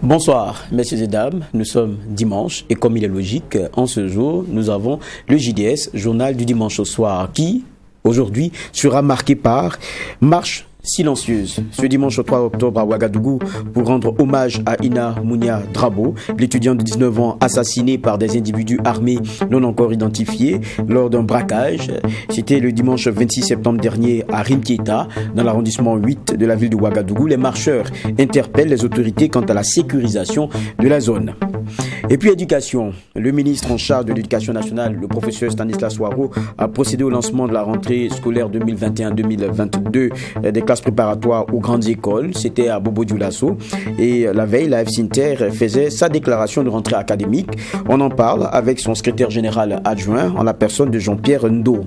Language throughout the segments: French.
Bonsoir, messieurs et dames. Nous sommes dimanche et comme il est logique, en ce jour, nous avons le JDS, journal du dimanche au soir, qui, aujourd'hui, sera marqué par marche silencieuse. Ce dimanche 3 octobre à Ouagadougou, pour rendre hommage à Ina Mounia Drabo, l'étudiante de 19 ans assassinée par des individus armés non encore identifiés lors d'un braquage. C'était le dimanche 26 septembre dernier à Rimkieta, dans l'arrondissement 8 de la ville de Ouagadougou. Les marcheurs interpellent les autorités quant à la sécurisation de la zone. Et puis éducation, le ministre en charge de l'éducation nationale, le professeur Stanislas Ouaro, a procédé au lancement de la rentrée scolaire 2021-2022 des classes préparatoires aux grandes écoles. C'était à Bobo-Dioulasso. Et la veille, la FCINTER faisait sa déclaration de rentrée académique. On en parle avec son secrétaire général adjoint en la personne de Jean-Pierre Ndo.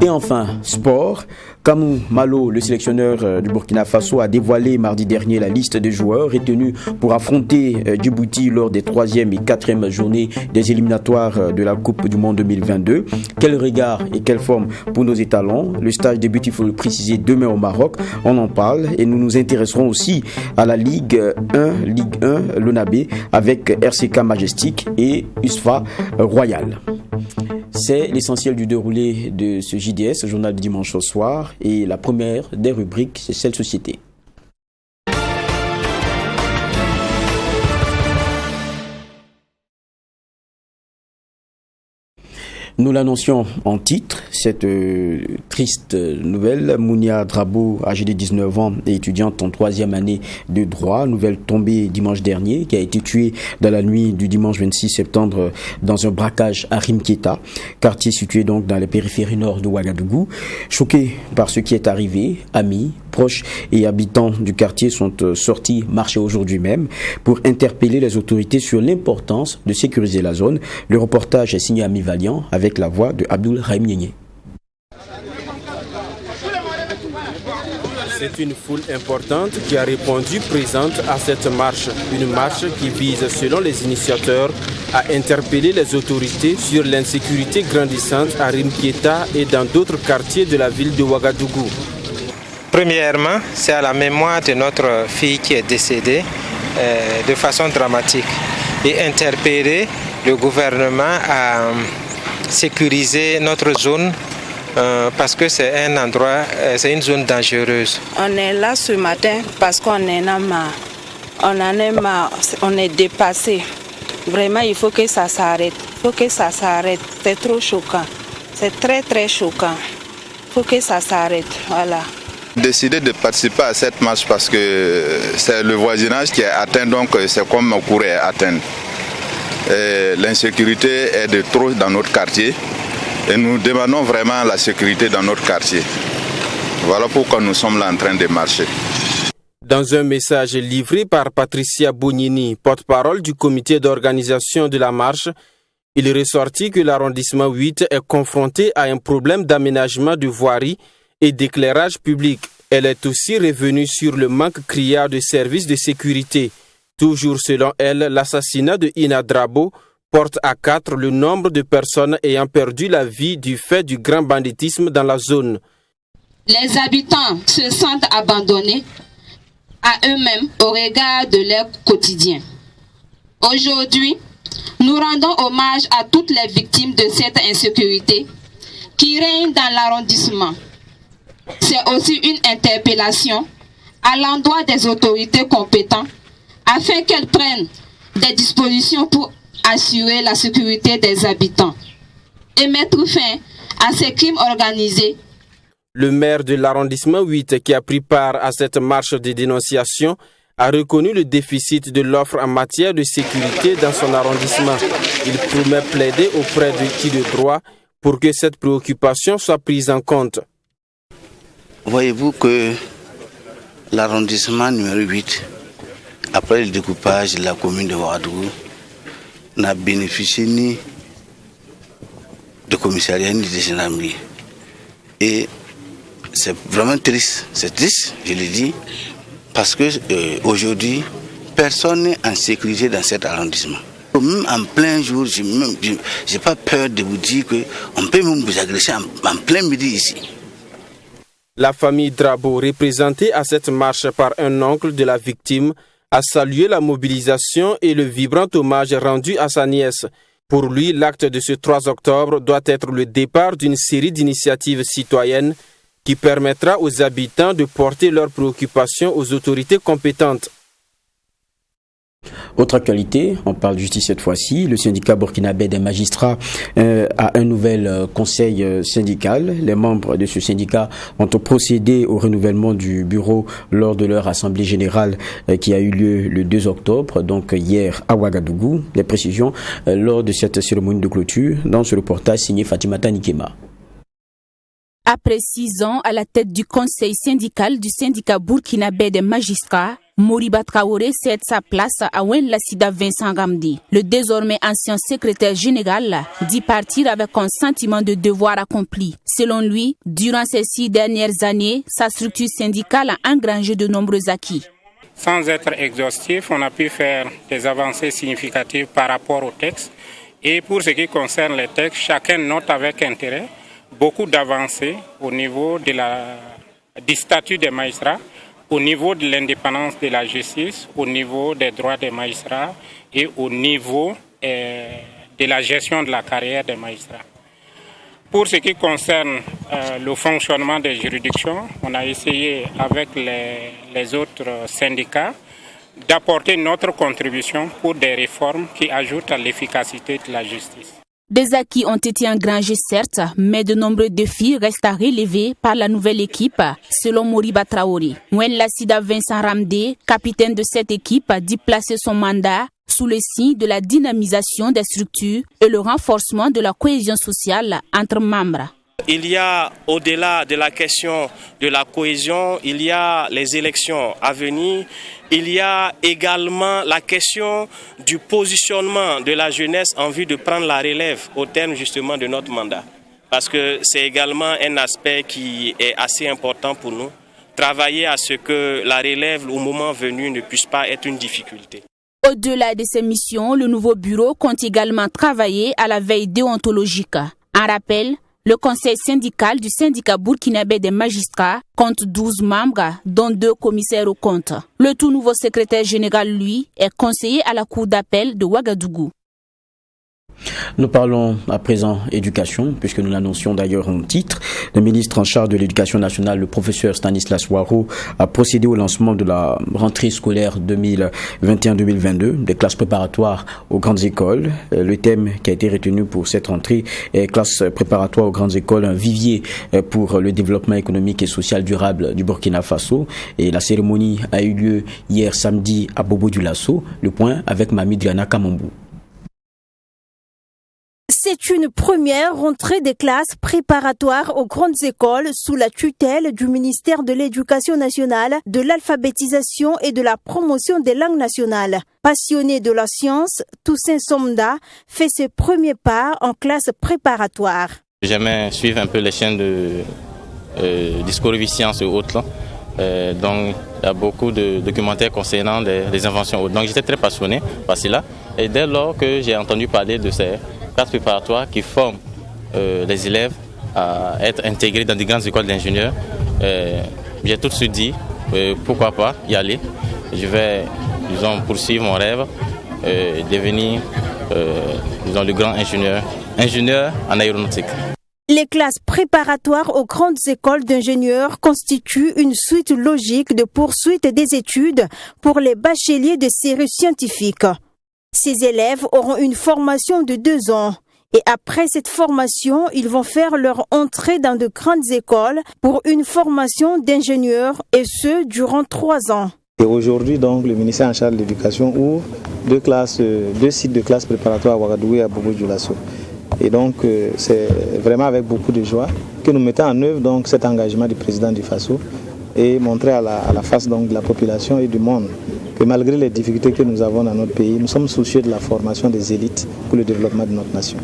Et enfin, sport. Kamou Malo, le sélectionneur du Burkina Faso, a dévoilé mardi dernier la liste des joueurs retenus pour affronter Djibouti lors des 3e et 4e journées des éliminatoires de la Coupe du Monde 2022. Quel regard et quelle forme pour nos étalons. Le stage débute, il faut le préciser, demain au Maroc. On en parle et nous nous intéresserons aussi à la Ligue 1, l'ONAB, avec RCK Majestic et USFA Royal. C'est l'essentiel du déroulé de ce JDS, journal du dimanche au soir, et la première des rubriques, c'est celle société. Nous l'annoncions en titre, cette triste nouvelle. Mounia Drabo, âgée de 19 ans et étudiante en 3e année de droit, nouvelle tombée dimanche dernier, qui a été tuée dans la nuit du dimanche 26 septembre dans un braquage à Rimkieta, quartier situé donc dans les périphéries nord de Ouagadougou. Choqués par ce qui est arrivé, amis, proches et habitants du quartier sont sortis marcher aujourd'hui même pour interpeller les autorités sur l'importance de sécuriser la zone. Le reportage est signé Ami Valiant avec la voix de Abdoul Rahim Nyenye. C'est une foule importante qui a répondu présente à cette marche. Une marche qui vise, selon les initiateurs, à interpeller les autorités sur l'insécurité grandissante à Rimkieta et dans d'autres quartiers de la ville de Ouagadougou. Premièrement, c'est à la mémoire de notre fille qui est décédée de façon dramatique et interpeller le gouvernement à sécuriser notre zone parce que c'est un endroit, c'est une zone dangereuse. On est là ce matin parce qu'on en a marre. On en a marre, on est dépassé. Vraiment, il faut que ça s'arrête. Il faut que ça s'arrête. C'est trop choquant. C'est très très choquant. Il faut que ça s'arrête. Voilà. Décidé de participer à cette marche parce que c'est le voisinage qui est atteint, donc c'est comme mon cours est atteint. L'insécurité est de trop dans notre quartier et nous demandons vraiment la sécurité dans notre quartier. Voilà pourquoi nous sommes là en train de marcher. Dans un message livré par Patricia Bognini, porte-parole du comité d'organisation de la marche, il ressortit que l'arrondissement 8 est confronté à un problème d'aménagement de voirie et d'éclairage public. Elle est aussi revenue sur le manque criard de services de sécurité. Toujours selon elle, l'assassinat de Ina Drabo porte à 4 le nombre de personnes ayant perdu la vie du fait du grand banditisme dans la zone. Les habitants se sentent abandonnés à eux-mêmes au regard de leur quotidien. Aujourd'hui, nous rendons hommage à toutes les victimes de cette insécurité qui règne dans l'arrondissement. C'est aussi une interpellation à l'endroit des autorités compétentes afin qu'elles prennent des dispositions pour assurer la sécurité des habitants et mettre fin à ces crimes organisés. Le maire de l'arrondissement 8 qui a pris part à cette marche de dénonciation a reconnu le déficit de l'offre en matière de sécurité dans son arrondissement. Il promet plaider auprès de qui de droit pour que cette préoccupation soit prise en compte. Voyez-vous que l'arrondissement numéro 8, après le découpage de la commune de Ouagadougou, n'a bénéficié ni de commissariat ni de gendarmerie. Et c'est vraiment triste. C'est triste, je le dis, parce que aujourd'hui, personne n'est en sécurité dans cet arrondissement. Même en plein jour, je n'ai pas peur de vous dire qu'on peut même vous agresser en plein midi ici. La famille Drabo, représentée à cette marche par un oncle de la victime, a salué la mobilisation et le vibrant hommage rendu à sa nièce. Pour lui, l'acte de ce 3 octobre doit être le départ d'une série d'initiatives citoyennes qui permettra aux habitants de porter leurs préoccupations aux autorités compétentes. Autre actualité, on parle de justice cette fois-ci. Le syndicat burkinabé des magistrats a un nouvel conseil syndical. Les membres de ce syndicat ont procédé au renouvellement du bureau lors de leur assemblée générale qui a eu lieu le 2 octobre, donc hier à Ouagadougou. Les précisions lors de cette cérémonie de clôture dans ce reportage signé Fatimata Nikema. Après 6 ans à la tête du conseil syndical du syndicat burkinabé des magistrats, Moriba Traoré cède sa place à Wenlasida Vincent Ramdi. Le désormais ancien secrétaire général dit partir avec un sentiment de devoir accompli. Selon lui, durant ces 6 dernières années, sa structure syndicale a engrangé de nombreux acquis. Sans être exhaustif, on a pu faire des avancées significatives par rapport au texte. Et pour ce qui concerne les textes, chacun note avec intérêt beaucoup d'avancées au niveau du statut des magistrats, au niveau de l'indépendance de la justice, au niveau des droits des magistrats et au niveau de la gestion de la carrière des magistrats. Pour ce qui concerne le fonctionnement des juridictions, on a essayé avec les autres syndicats d'apporter notre contribution pour des réformes qui ajoutent à l'efficacité de la justice. Des acquis ont été engrangés certes, mais de nombreux défis restent à relever par la nouvelle équipe, selon Moriba Traoré. Wenlasida Vincent Ramdi, capitaine de cette équipe, dit placer son mandat sous le signe de la dynamisation des structures et le renforcement de la cohésion sociale entre membres. Il y a, au-delà de la question de la cohésion, il y a les élections à venir. Il y a également la question du positionnement de la jeunesse en vue de prendre la relève au terme justement de notre mandat. Parce que c'est également un aspect qui est assez important pour nous. Travailler à ce que la relève au moment venu ne puisse pas être une difficulté. Au-delà de ces missions, le nouveau bureau compte également travailler à la veille déontologique. En rappel, le conseil syndical du syndicat burkinabé des magistrats compte 12 membres, dont 2 commissaires aux comptes. Le tout nouveau secrétaire général, lui, est conseiller à la cour d'appel de Ouagadougou. Nous parlons à présent éducation, puisque nous l'annoncions d'ailleurs en titre. Le ministre en charge de l'éducation nationale, le professeur Stanislas Waro, a procédé au lancement de la rentrée scolaire 2021-2022 des classes préparatoires aux grandes écoles. Le thème qui a été retenu pour cette rentrée est classes préparatoires aux grandes écoles, un vivier pour le développement économique et social durable du Burkina Faso. Et la cérémonie a eu lieu hier samedi à Bobo-Dioulasso. Le point avec Mamie Diana Kamambou. C'est une première rentrée des classes préparatoires aux grandes écoles sous la tutelle du ministère de l'Éducation nationale, de l'alphabétisation et de la promotion des langues nationales. Passionné de la science, Toussaint Somda fait ses premiers pas en classe préparatoire. J'aimais suivre un peu les chaînes de Discovery Science et autres. Donc il y a beaucoup de documentaires concernant les inventions. Donc j'étais très passionné par cela. Et dès lors que j'ai entendu parler de ces classes préparatoires qui forment les élèves à être intégrés dans des grandes écoles d'ingénieurs, j'ai tout de suite dit pourquoi pas y aller. Je vais poursuivre mon rêve, devenir le grand ingénieur en aéronautique. Les classes préparatoires aux grandes écoles d'ingénieurs constituent une suite logique de poursuite des études pour les bacheliers de série scientifique. Ces élèves auront une formation de 2 ans et après cette formation, ils vont faire leur entrée dans de grandes écoles pour une formation d'ingénieur et ce durant 3 ans. Et aujourd'hui, donc, le ministère en charge de l'éducation ouvre 2 sites de classes préparatoires à Ouagadougou et à Bobo-Dioulasso. Et donc, c'est vraiment avec beaucoup de joie que nous mettons en œuvre donc, cet engagement du président du Faso et montrer à la face donc, de la population et du monde que malgré les difficultés que nous avons dans notre pays, nous sommes soucieux de la formation des élites pour le développement de notre nation.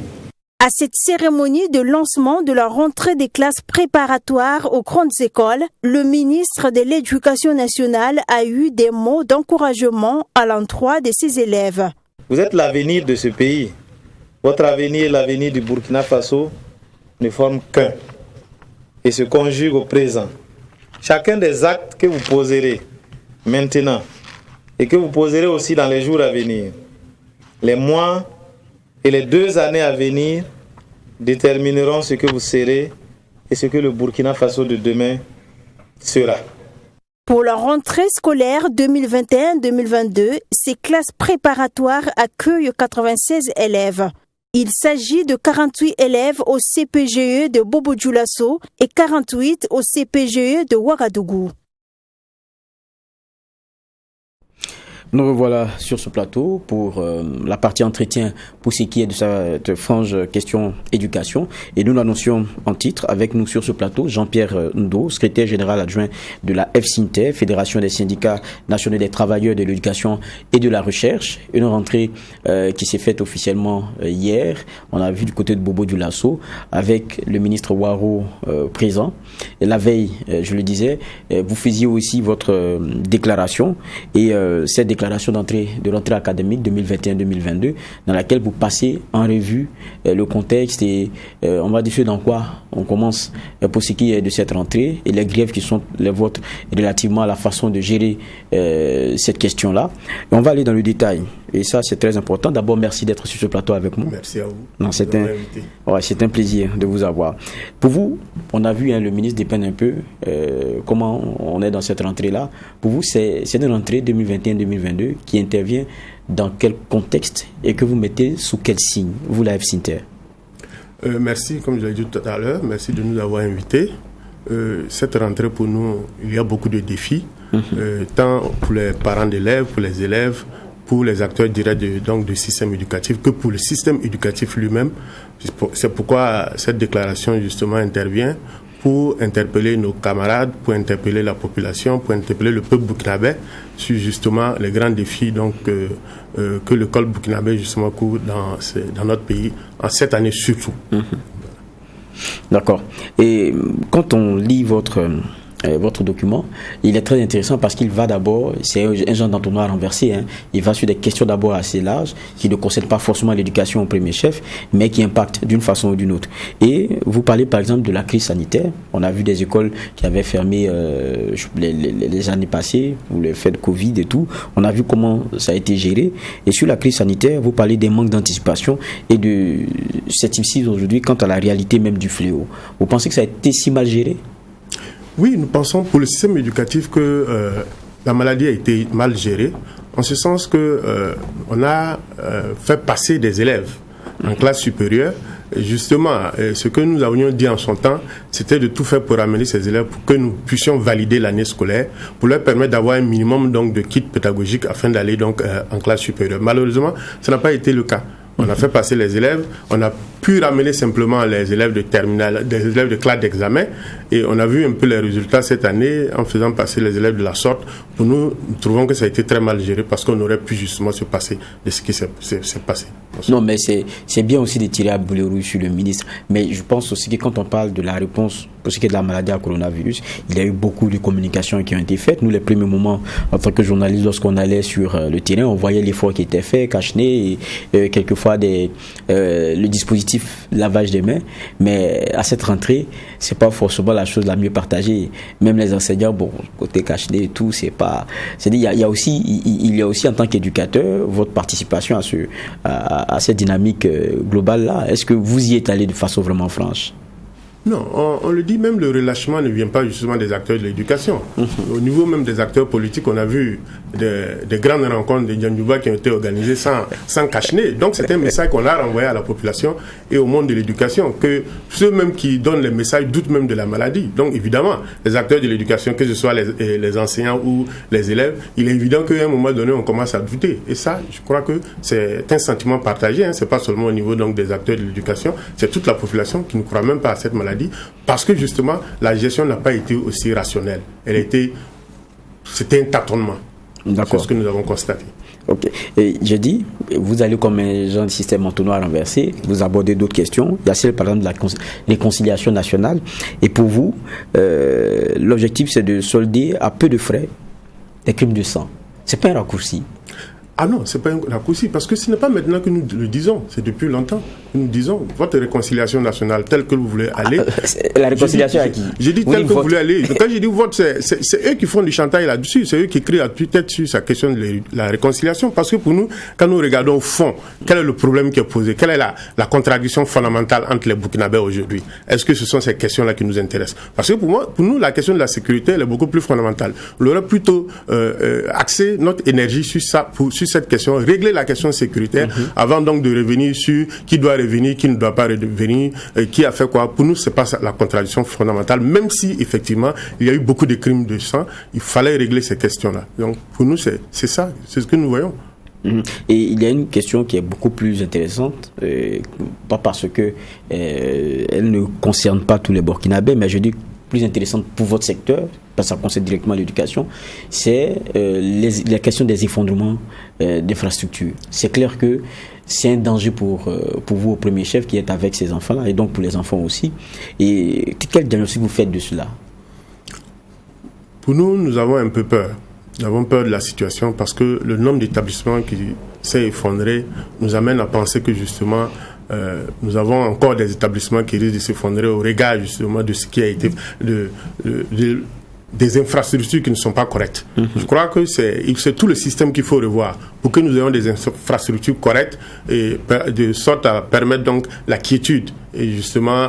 À cette cérémonie de lancement de la rentrée des classes préparatoires aux grandes écoles, le ministre de l'Éducation nationale a eu des mots d'encouragement à l'endroit de ses élèves. Vous êtes l'avenir de ce pays. Votre avenir et l'avenir du Burkina Faso ne forment qu'un et se conjuguent au présent. Chacun des actes que vous poserez maintenant et que vous poserez aussi dans les jours à venir. Les mois et les 2 années à venir détermineront ce que vous serez et ce que le Burkina Faso de demain sera. Pour la rentrée scolaire 2021-2022, ces classes préparatoires accueillent 96 élèves. Il s'agit de 48 élèves au CPGE de Bobo-Dioulasso et 48 au CPGE de Ouagadougou. Nous revoilà sur ce plateau pour la partie entretien pour ce qui est de cette frange question éducation. Et nous l'annoncions en titre avec nous sur ce plateau Jean-Pierre Ndo, secrétaire général adjoint de la FSINTER, Fédération des syndicats nationaux des travailleurs de l'éducation et de la recherche. Une rentrée qui s'est faite officiellement hier. On a vu du côté de Bobo-Dioulasso avec le ministre Ouaro présent. Et la veille, je le disais, vous faisiez aussi votre déclaration et cette déclaration de rentrée académique 2021-2022 dans laquelle vous passez en revue le contexte et on va dire ce dans quoi on commence pour ce qui est de cette rentrée et les griefs qui sont les vôtres relativement à la façon de gérer cette question-là. Et on va aller dans le détail et ça c'est très important. D'abord merci d'être sur ce plateau avec nous. Merci à vous. Non, c'est un plaisir de vous avoir. Pour vous, on a vu le ministre dépeindre un peu comment on est dans cette rentrée-là. Pour vous, c'est une rentrée 2021-2022 qui intervient dans quel contexte et que vous mettez sous quel signe, vous la FSINTER? Merci, comme je l'ai dit tout à l'heure, merci de nous avoir invités. Cette rentrée pour nous, il y a beaucoup de défis, tant pour les parents d'élèves, pour les élèves, pour les acteurs directs du système éducatif que pour le système éducatif lui-même. C'est pourquoi cette déclaration justement intervient pour interpeller nos camarades, pour interpeller la population, pour interpeller le peuple burkinabé sur justement les grands défis que l'école burkinabé justement court dans notre pays en cette année surtout. D'accord. Et quand on lit votre document, il est très intéressant parce qu'il va d'abord, c'est un genre d'entonnoir renversé, il va sur des questions d'abord assez larges qui ne concernent pas forcément l'éducation au premier chef, mais qui impactent d'une façon ou d'une autre. Et vous parlez par exemple de la crise sanitaire. On a vu des écoles qui avaient fermé les années passées, ou le fait de Covid et tout. On a vu comment ça a été géré. Et sur la crise sanitaire, vous parlez des manques d'anticipation et de scepticisme aujourd'hui quant à la réalité même du fléau. Vous pensez que ça a été si mal géré ? Oui, nous pensons pour le système éducatif que la maladie a été mal gérée, en ce sens que on a fait passer des élèves en classe supérieure. Et justement, ce que nous avions dit en son temps, c'était de tout faire pour amener ces élèves pour que nous puissions valider l'année scolaire, pour leur permettre d'avoir un minimum donc de kits pédagogiques afin d'aller donc en classe supérieure. Malheureusement, ça n'a pas été le cas. On a fait passer les élèves, on a pu ramener simplement les élèves de terminale, des élèves de classe d'examen, et on a vu un peu les résultats cette année en faisant passer les élèves de la sorte. Pour nous trouvons que ça a été très mal géré parce qu'on aurait pu justement se passer de ce qui s'est passé. Non, mais c'est bien aussi de tirer à boulet rouge sur le ministre, mais je pense aussi que quand on parle de la réponse pour ce qui est de la maladie à coronavirus, il y a eu beaucoup de communications qui ont été faites. Nous, les premiers moments, en tant que journalistes, lorsqu'on allait sur le terrain, on voyait l'effort qui était fait, cache-nez, et quelquefois le dispositif lavage des mains, mais à cette rentrée, c'est pas forcément la chose la mieux partagée. Même les enseignants, bon, côté cache-nez et tout, c'est pas. C'est-à-dire, il y a aussi en tant qu'éducateur votre participation à cette dynamique globale là. Est-ce que vous y êtes allé de façon vraiment franche? Non, on le dit, même le relâchement ne vient pas justement des acteurs de l'éducation. Au niveau même des acteurs politiques, on a vu des grandes rencontres de Djandjouba qui ont été organisées sans cache-nez. Donc c'est un message qu'on a renvoyé à la population et au monde de l'éducation, que ceux même qui donnent les messages doutent même de la maladie. Donc évidemment, les acteurs de l'éducation, que ce soit les enseignants ou les élèves, il est évident qu'à un moment donné, on commence à douter. Et ça, je crois que c'est un sentiment partagé. C'est pas seulement au niveau donc, des acteurs de l'éducation, c'est toute la population qui ne croit même pas à cette maladie. Parce que justement, la gestion n'a pas été aussi rationnelle. C'était un tâtonnement. D'accord. C'est ce que nous avons constaté. Ok. Et j'ai dit, vous allez comme un genre de système entonnoir renversé, vous abordez d'autres questions. Il y a celle par exemple de la réconciliation nationale. Et pour vous, l'objectif c'est de solder à peu de frais des crimes de sang. C'est pas un raccourci. Ah non, c'est pas un raccourci, parce que ce n'est pas maintenant que nous le disons, c'est depuis longtemps. Nous disons, votre réconciliation nationale telle que vous voulez aller... La réconciliation à qui? J'ai dit telle que vous voulez aller. Quand j'ai dit vote, c'est eux qui font du chantage là-dessus. C'est eux qui crient à tue-tête sur sa question de la réconciliation. Parce que pour nous, quand nous regardons au fond, quel est le problème qui est posé? Quelle est la contradiction fondamentale entre les Burkinabés aujourd'hui? Est-ce que ce sont ces questions-là qui nous intéressent? Parce que pour nous, la question de la sécurité, elle est beaucoup plus fondamentale. On aurait plutôt axé notre énergie sur cette question, régler la question sécuritaire, avant donc de revenir sur qui doit revenir, qui ne doit pas revenir, qui a fait quoi. Pour nous, c'est pas la contradiction fondamentale, même si effectivement il y a eu beaucoup de crimes de sang, il fallait régler ces questions-là. Donc pour nous, c'est ça, c'est ce que nous voyons. Et il y a une question qui est beaucoup plus intéressante, pas parce que elle ne concerne pas tous les Burkinabés, mais je dis plus intéressante pour votre secteur, parce que ça concerne directement l'éducation, c'est la question des effondrements d'infrastructures. C'est clair que c'est un danger pour vous au premier chef qui êtes avec ces enfants-là, et donc pour les enfants aussi. Et quel diagnostic vous faites de cela? Pour nous avons un peu peur. Nous avons peur de la situation parce que le nombre d'établissements qui s'est effondré nous amène à penser que justement nous avons encore des établissements qui risquent de s'effondrer au regard justement de ce qui a été des infrastructures qui ne sont pas correctes. Je crois que c'est tout le système qu'il faut revoir pour que nous ayons des infrastructures correctes et de sorte à permettre donc la quiétude et justement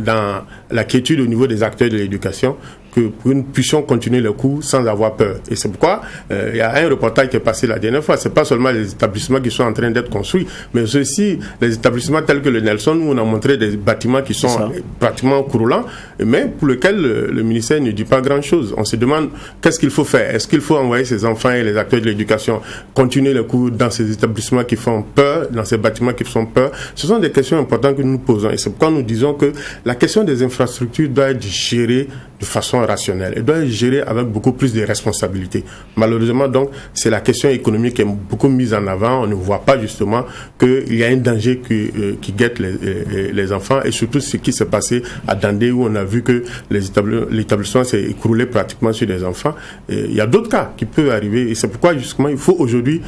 dans la quiétude au niveau des acteurs de l'éducation, que nous puissions continuer le cours sans avoir peur. Et c'est pourquoi il y a un reportage qui est passé la dernière fois. C'est pas seulement les établissements qui sont en train d'être construits, mais aussi les établissements tels que le Nelson, où on a montré des bâtiments qui sont pratiquement croulants, mais pour lesquels le ministère ne dit pas grand-chose. On se demande qu'est-ce qu'il faut faire. Est-ce qu'il faut envoyer ces enfants et les acteurs de l'éducation continuer le cours dans ces établissements qui font peur, dans ces bâtiments qui font peur? Ce sont des questions importantes que nous posons. Et c'est pourquoi nous disons que la question des infrastructures doit être gérée de façon rationnelle et doit être gérée avec beaucoup plus de responsabilités. Malheureusement, donc, c'est la question économique qui est beaucoup mise en avant. On ne voit pas justement qu'il y a un danger qui guette les enfants, et surtout ce qui s'est passé à Dandé, où on a vu que l'établissement s'est écroulé pratiquement sur des enfants. Et il y a d'autres cas qui peuvent arriver, et c'est pourquoi justement il faut aujourd'hui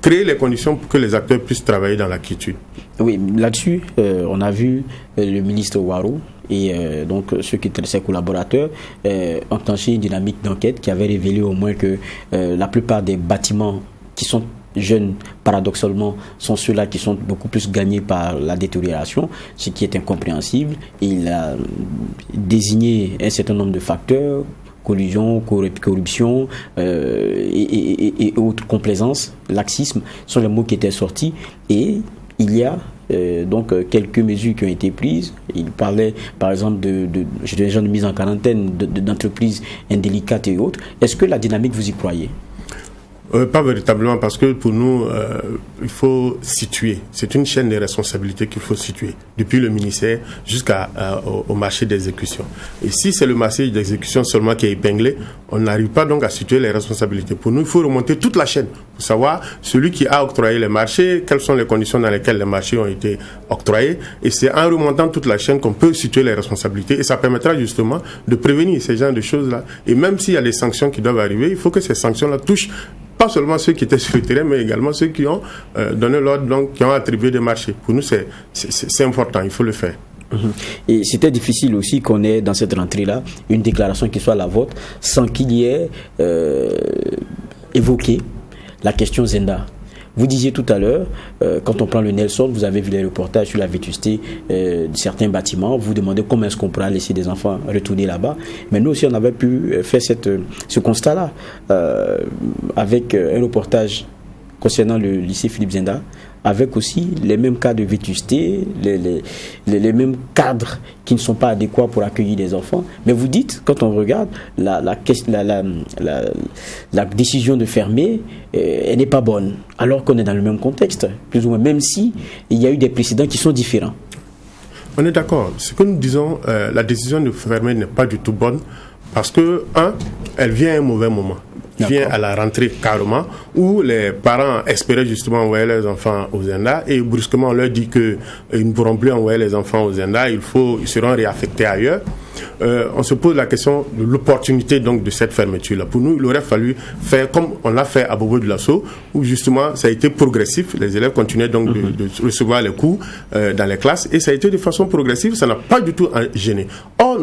créer les conditions pour que les acteurs puissent travailler dans la quiétude. Oui, là-dessus, on a vu le ministre Ouarou et donc ceux qui étaient ses collaborateurs enclencher une dynamique d'enquête qui avait révélé au moins que la plupart des bâtiments qui sont jeunes, paradoxalement, sont ceux-là qui sont beaucoup plus gagnés par la détérioration, ce qui est incompréhensible. Il a désigné un certain nombre de facteurs: collusion, corruption et autres complaisances, laxisme sont les mots qui étaient sortis. Et il y a donc quelques mesures qui ont été prises. Il parlait par exemple de mise en quarantaine d'entreprises indélicates et autres. Est-ce que la dynamique, vous y croyez? Pas véritablement, parce que pour nous, il faut situer. C'est une chaîne de responsabilités qu'il faut situer, depuis le ministère jusqu'au marché d'exécution. Et si c'est le marché d'exécution seulement qui est épinglé, on n'arrive pas donc à situer les responsabilités. Pour nous, il faut remonter toute la chaîne pour savoir celui qui a octroyé les marchés, quelles sont les conditions dans lesquelles les marchés ont été octroyés. Et c'est en remontant toute la chaîne qu'on peut situer les responsabilités, et ça permettra justement de prévenir ces genres de choses-là. Et même s'il y a des sanctions qui doivent arriver, il faut que ces sanctions-là touchent pas seulement ceux qui étaient sur le terrain, mais également ceux qui ont donné l'ordre, donc qui ont attribué des marchés. Pour nous, c'est important, il faut le faire. Et c'était difficile aussi qu'on ait dans cette rentrée-là une déclaration qui soit la vôtre sans qu'il y ait évoqué la question Zenda. Vous disiez tout à l'heure, quand on prend le Nelson, vous avez vu les reportages sur la vétusté de certains bâtiments, vous demandez comment est-ce qu'on pourra laisser des enfants retourner là-bas. Mais nous aussi, on avait pu faire ce constat-là avec un reportage concernant le lycée Philippe Zenda, avec aussi les mêmes cas de vétusté, les mêmes cadres qui ne sont pas adéquats pour accueillir des enfants. Mais vous dites, quand on regarde, la décision de fermer, elle n'est pas bonne, alors qu'on est dans le même contexte, plus ou moins, même si il y a eu des précédents qui sont différents. On est d'accord. Ce que nous disons, la décision de fermer n'est pas du tout bonne, parce que, elle vient à un mauvais moment. vient à la rentrée carrément, où les parents espéraient justement envoyer leurs enfants aux Zenda et brusquement on leur dit qu'ils ne pourront plus envoyer les enfants aux Zenda, ils seront réaffectés ailleurs. On se pose la question de l'opportunité donc de cette fermeture-là. Pour nous, il aurait fallu faire comme on l'a fait à Bobo-Dioulasso, où justement ça a été progressif. Les élèves continuaient donc de recevoir les cours dans les classes et ça a été de façon progressive, ça n'a pas du tout gêné. Or,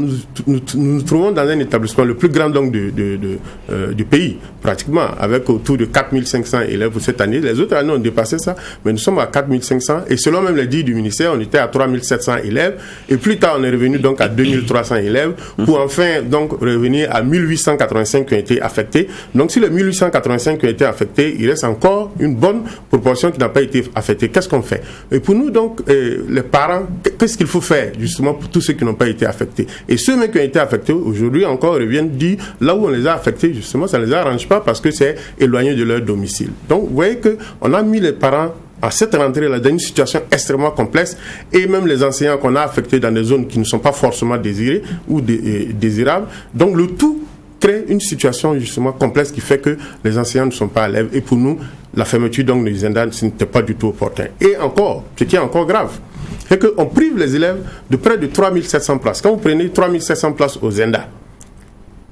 nous trouvons dans un établissement le plus grand donc du pays, pratiquement, avec autour de 4500 élèves pour cette année. Les autres années ont dépassé ça, mais nous sommes à 4500 et selon même les dits du ministère, on était à 3700 élèves et plus tard on est revenu donc à 2300 élèves pour enfin donc revenir à 1885 qui ont été affectés. Donc si les 1885 qui ont été affectés, il reste encore une bonne proportion qui n'a pas été affectée. Qu'est-ce qu'on fait? Et pour nous donc, les parents, qu'est-ce qu'il faut faire justement pour tous ceux qui n'ont pas été affectés? Et ceux même qui ont été affectés aujourd'hui encore reviennent dire là où on les a affectés justement, ça ne les arrange pas parce que c'est éloigné de leur domicile. Donc vous voyez qu'on a mis les parents à cette rentrée-là dans une situation extrêmement complexe et même les enseignants qu'on a affectés dans des zones qui ne sont pas forcément désirées ou désirables. Donc le tout crée une situation justement complexe qui fait que les enseignants ne sont pas à l'aise et pour nous, la fermeture donc des Zenda ce n'était pas du tout opportun. Et encore, ce qui est encore grave, c'est qu'on prive les élèves de près de 3700 places. Quand vous prenez 3700 places aux Zenda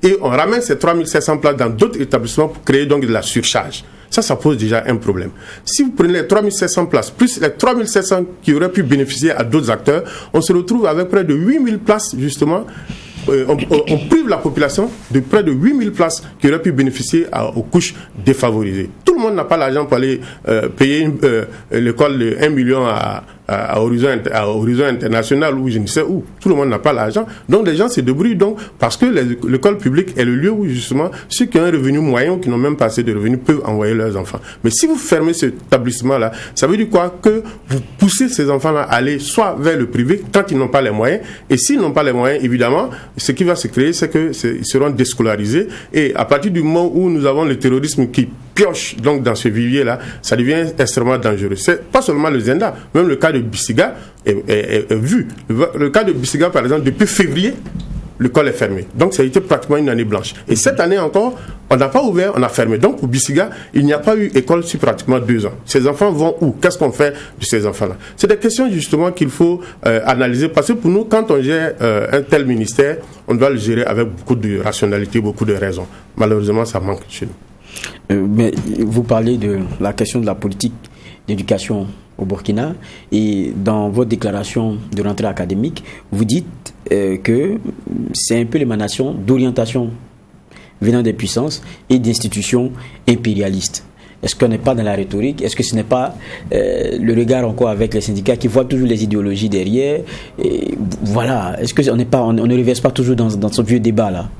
et on ramène ces 3700 places dans d'autres établissements pour créer donc de la surcharge, ça pose déjà un problème. Si vous prenez les 3700 places, plus les 3700 qui auraient pu bénéficier à d'autres acteurs, on se retrouve avec près de 8000 places, justement. On prive la population de près de 8000 places qui auraient pu bénéficier aux couches défavorisées. Tout le monde n'a pas l'argent pour aller payer l'école de 1 million à horizon international ou je ne sais où. Tout le monde n'a pas l'argent. Donc les gens se débrouillent donc parce que l'école publique est le lieu où justement ceux qui ont un revenu moyen ou qui n'ont même pas assez de revenus peuvent envoyer leurs enfants. Mais si vous fermez cet établissement-là, ça veut dire quoi? Que vous poussez ces enfants-là à aller soit vers le privé quand ils n'ont pas les moyens. Et s'ils n'ont pas les moyens, évidemment, ce qui va se créer, c'est qu'ils seront déscolarisés. Et à partir du moment où nous avons le terrorisme qui pioche donc dans ce vivier-là, ça devient extrêmement dangereux. C'est pas seulement le Zenda, même le cas de Bissiga est vu. Le cas de Bissiga, par exemple, depuis février, l'école est fermée. Donc ça a été pratiquement une année blanche. Et cette année encore, on n'a pas ouvert, on a fermé. Donc pour Bissiga, il n'y a pas eu école sur pratiquement 2 ans. Ces enfants vont où? Qu'est-ce qu'on fait de ces enfants-là? C'est des questions justement qu'il faut analyser parce que pour nous, quand on gère un tel ministère, on doit le gérer avec beaucoup de rationalité, beaucoup de raison. Malheureusement, ça manque chez nous. Mais vous parlez de la question de la politique d'éducation au Burkina et dans votre déclaration de rentrée académique, vous dites que c'est un peu l'émanation d'orientation venant des puissances et d'institutions impérialistes. Est-ce qu'on n'est pas dans la rhétorique? Est-ce que ce n'est pas le regard encore avec les syndicats qui voient toujours les idéologies derrière? Et voilà. Est-ce qu'on ne reverse pas toujours dans ce vieux débat-là?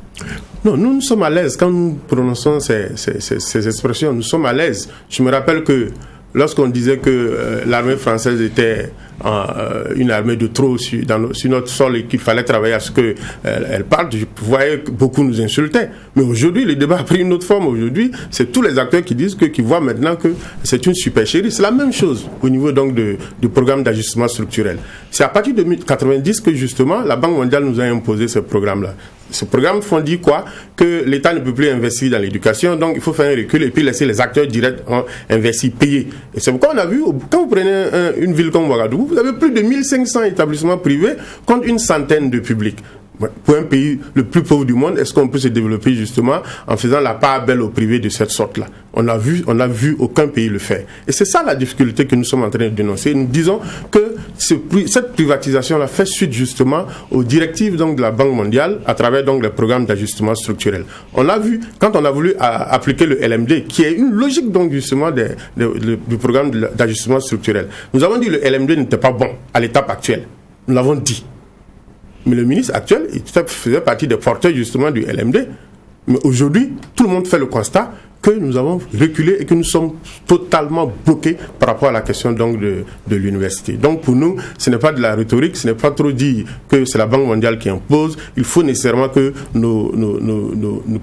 Non, nous sommes à l'aise quand nous prononçons ces expressions. Nous sommes à l'aise. Je me rappelle que lorsqu'on disait que l'armée française était une armée de trop sur notre sol et qu'il fallait travailler à ce qu'elle parte, je voyais que beaucoup nous insultaient. Mais aujourd'hui, le débat a pris une autre forme. Aujourd'hui, c'est tous les acteurs qui disent qui voient maintenant que c'est une supercherie. C'est la même chose au niveau donc du programme d'ajustement structurel. C'est à partir de 1990 que justement la Banque mondiale nous a imposé ce programme-là. Ce programme font dire quoi? Que l'État ne peut plus investir dans l'éducation, donc il faut faire un recul et puis laisser les acteurs directs investir, payer. Et c'est pourquoi on a vu, quand vous prenez une ville comme Ouagadougou, vous avez plus de 1500 établissements privés contre une centaine de publics. Pour un pays le plus pauvre du monde, est-ce qu'on peut se développer justement en faisant la part belle au privé de cette sorte-là? On n'a vu aucun pays le faire. Et c'est ça la difficulté que nous sommes en train de dénoncer. Nous disons que cette privatisation-là fait suite justement aux directives donc de la Banque mondiale à travers donc les programmes d'ajustement structurel. On l'a vu quand on a voulu appliquer le LMD, qui est une logique donc justement du programme d'ajustement structurel. Nous avons dit que le LMD n'était pas bon à l'étape actuelle. Nous l'avons dit. Mais le ministre actuel, il faisait partie des porteurs justement du LMD. Mais aujourd'hui, tout le monde fait le constat que nous avons reculé et que nous sommes totalement bloqués par rapport à la question donc de l'université. Donc pour nous, ce n'est pas de la rhétorique, ce n'est pas trop dire que c'est la Banque mondiale qui impose. Il faut nécessairement que nos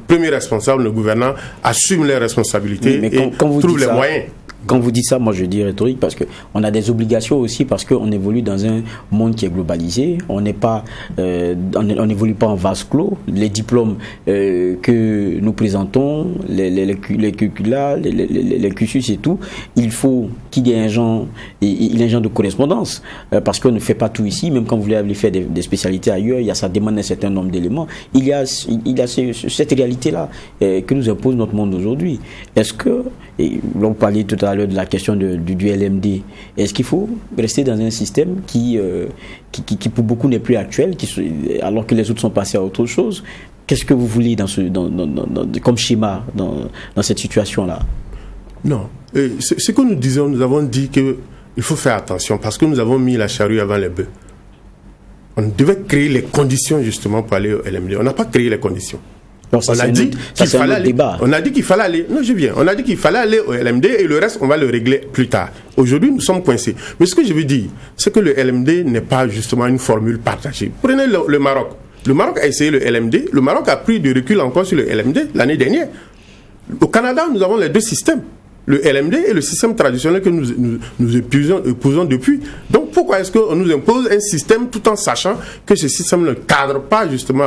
premiers responsables, nos gouvernants, assument leurs responsabilités et trouvent les moyens. Quand vous dites ça, moi je dis rhétorique parce qu'on a des obligations aussi, parce qu'on évolue dans un monde qui est globalisé. On n'est pas, on n'évolue pas en vase clos. Les diplômes que nous présentons, les curricula, les cursus et tout, il faut qu'il y ait un genre de correspondance, parce qu'on ne fait pas tout ici. Même quand vous voulez aller faire des spécialités ailleurs, ça demande un certain nombre d'éléments. Il y a cette réalité-là que nous impose notre monde aujourd'hui. Est-ce que, et l'on parlait tout à l'heure de la question du LMD, est-ce qu'il faut rester dans un système qui pour beaucoup n'est plus actuel, alors que les autres sont passés à autre chose? Qu'est-ce que vous voulez comme schéma dans cette situation-là? Non. Ce que nous disons, nous avons dit qu'il faut faire attention parce que nous avons mis la charrue avant les bœufs. On devait créer les conditions justement pour aller au LMD. On n'a pas créé les conditions. Donc, on a dit qu'il fallait aller. On a dit qu'il fallait aller. Non, je viens. On a dit qu'il fallait aller au LMD et le reste, on va le régler plus tard. Aujourd'hui, nous sommes coincés. Mais ce que je veux dire, c'est que le LMD n'est pas justement une formule partagée. Prenez le Maroc. Le Maroc a essayé le LMD. Le Maroc a pris du recul encore sur le LMD l'année dernière. Au Canada, nous avons les deux systèmes. Le LMD et le système traditionnel que nous épousons depuis. Donc pourquoi est-ce qu'on nous impose un système tout en sachant que ce système ne cadre pas justement